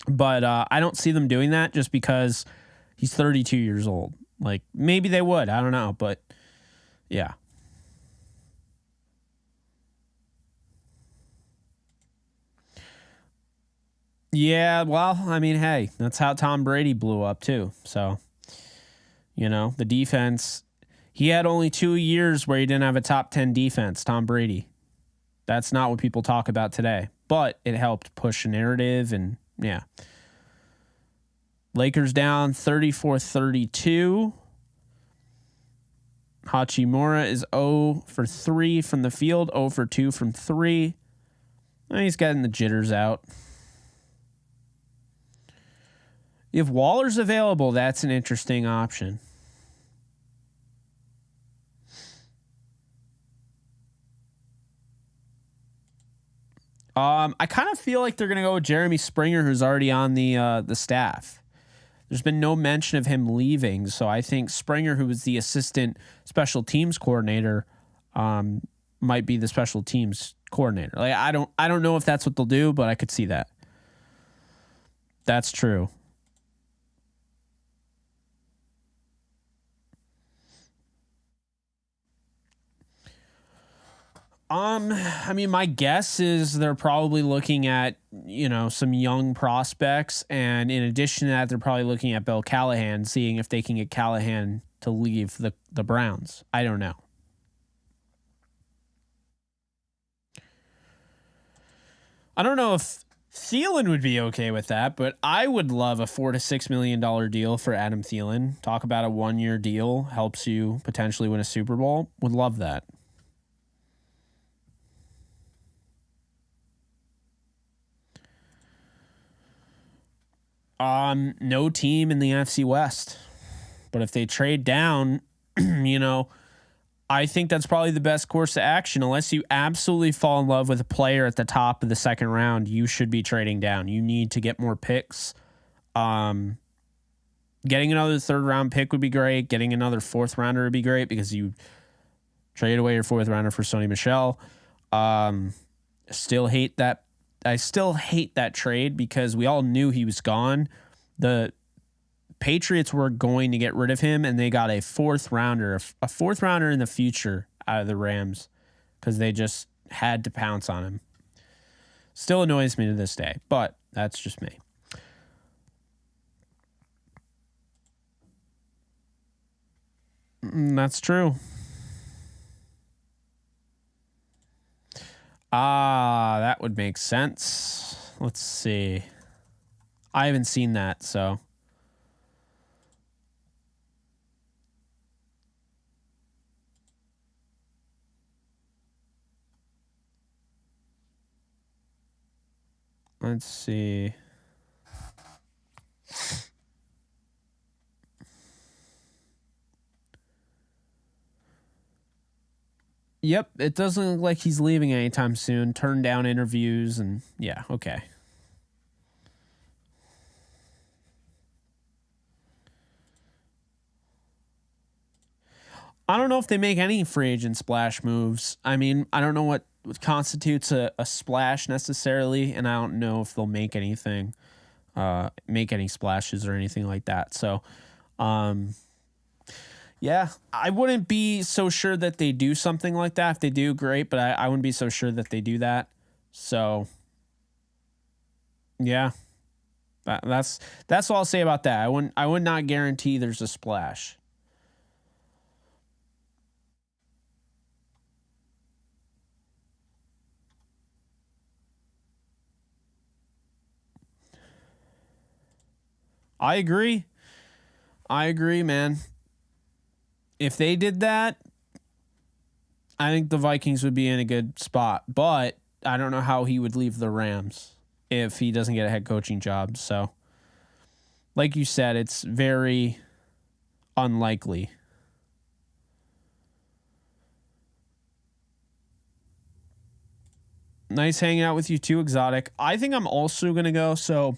But I don't see them doing that just because he's 32 years old. Like, maybe they would. I don't know, but yeah. Yeah, well, I mean, hey, that's how Tom Brady blew up too. So, the defense, he had only 2 years where he didn't have a top 10 defense, Tom Brady. That's not what people talk about today, but it helped push a narrative, and yeah. Lakers down 34-32. Hachimura is 0 for 3 from the field, 0 for 2 from 3. He's getting the jitters out. If Waller's available, that's an interesting option. I kind of feel like they're going to go with Jeremy Springer, who's already on the staff. There's been no mention of him leaving, so I think Springer, who was the assistant special teams coordinator, might be the special teams coordinator. Like, I don't know if that's what they'll do, but I could see that. That's true. I mean, my guess is they're probably looking at, some young prospects. And in addition to that, they're probably looking at Bill Callahan, seeing if they can get Callahan to leave the Browns. I don't know. I don't know if Thielen would be okay with that, but I would love a $4 to $6 million deal for Adam Thielen. Talk about a 1-year deal, helps you potentially win a Super Bowl. Would love that. No team in the NFC West. But if they trade down, I think that's probably the best course of action. Unless you absolutely fall in love with a player at the top of the second round, you should be trading down. You need to get more picks. Getting another third round pick would be great. Getting another fourth rounder would be great because you trade away your fourth rounder for Sony Michel. Still hate that. I still hate that trade because we all knew he was gone. The Patriots were going to get rid of him, and they got a fourth rounder in the future out of the Rams because they just had to pounce on him. Still annoys me to this day, but that's just me. That's true. That would make sense. Let's see. I haven't seen that, so. Let's see. Yep, it doesn't look like he's leaving anytime soon. Turned down interviews, and yeah, okay. I don't know if they make any free agent splash moves. I mean, I don't know what constitutes a splash necessarily, and I don't know if they'll make anything, make any splashes or anything like that. So, yeah, I wouldn't be so sure that they do something like that. If they do, great, but I wouldn't be so sure that they do that. So, yeah, that's all I'll say about that. I would not guarantee there's a splash. I agree. I agree, man. If they did that, I think the Vikings would be in a good spot. But I don't know how he would leave the Rams if he doesn't get a head coaching job. So, like you said, it's very unlikely. Nice hanging out with you too, Exotic. I think I'm also going to go. So,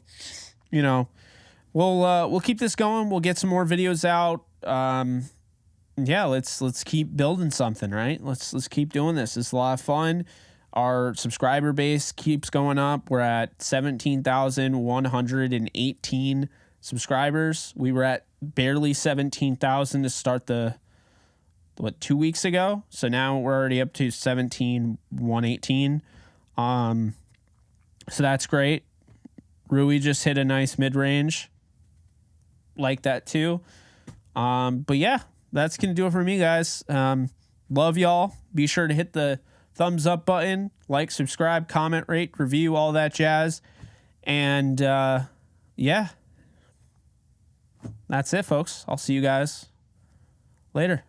we'll keep this going. We'll get some more videos out. Yeah, let's keep building something, right? Let's keep doing this. It's a lot of fun. Our subscriber base keeps going up. We're at 17,118 subscribers. We were at barely 17,000 to start 2 weeks ago. So now we're already up to 17,118. So that's great. Rui just hit a nice mid-range. Like that too. But yeah, that's going to do it for me, guys. Love y'all. Be sure to hit the thumbs up button, like, subscribe, comment, rate, review, all that jazz. And yeah, that's it, folks. I'll see you guys later.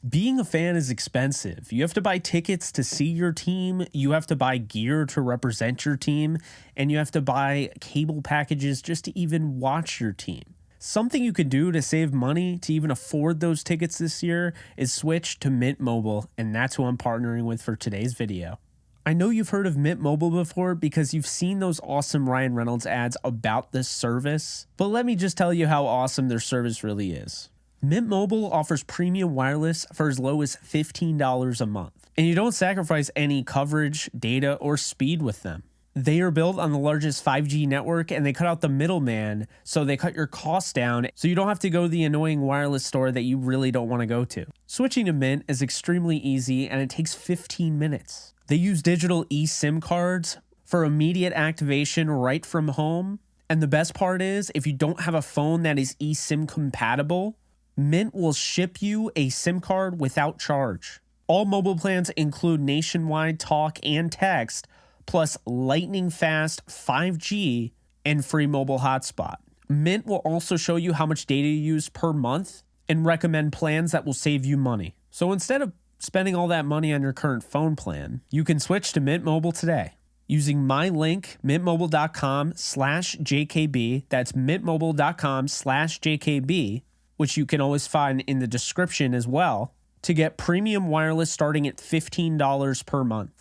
Being a fan is expensive. You have to buy tickets to see your team. You have to buy gear to represent your team. And you have to buy cable packages just to even watch your team. Something you can do to save money to even afford those tickets this year is switch to Mint Mobile, and that's who I'm partnering with for today's video. I know you've heard of Mint Mobile before because you've seen those awesome Ryan Reynolds ads about this service, but let me just tell you how awesome their service really is. Mint Mobile offers premium wireless for as low as $15 a month, and you don't sacrifice any coverage, data, or speed with them. They are built on the largest 5G network, and they cut out the middleman, so they cut your costs down so you don't have to go to the annoying wireless store that you really don't want to go to. Switching to Mint is extremely easy, and it takes 15 minutes. They use digital eSIM cards for immediate activation right from home. And the best part is, if you don't have a phone that is eSIM compatible, Mint will ship you a SIM card without charge. All mobile plans include nationwide talk and text, plus lightning fast 5G and free mobile hotspot. Mint will also show you how much data you use per month and recommend plans that will save you money. So instead of spending all that money on your current phone plan, you can switch to Mint Mobile today using my link, mintmobile.com/JKB. That's mintmobile.com/JKB, which you can always find in the description as well, to get premium wireless starting at $15 per month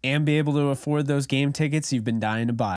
and be able to afford those game tickets you've been dying to buy.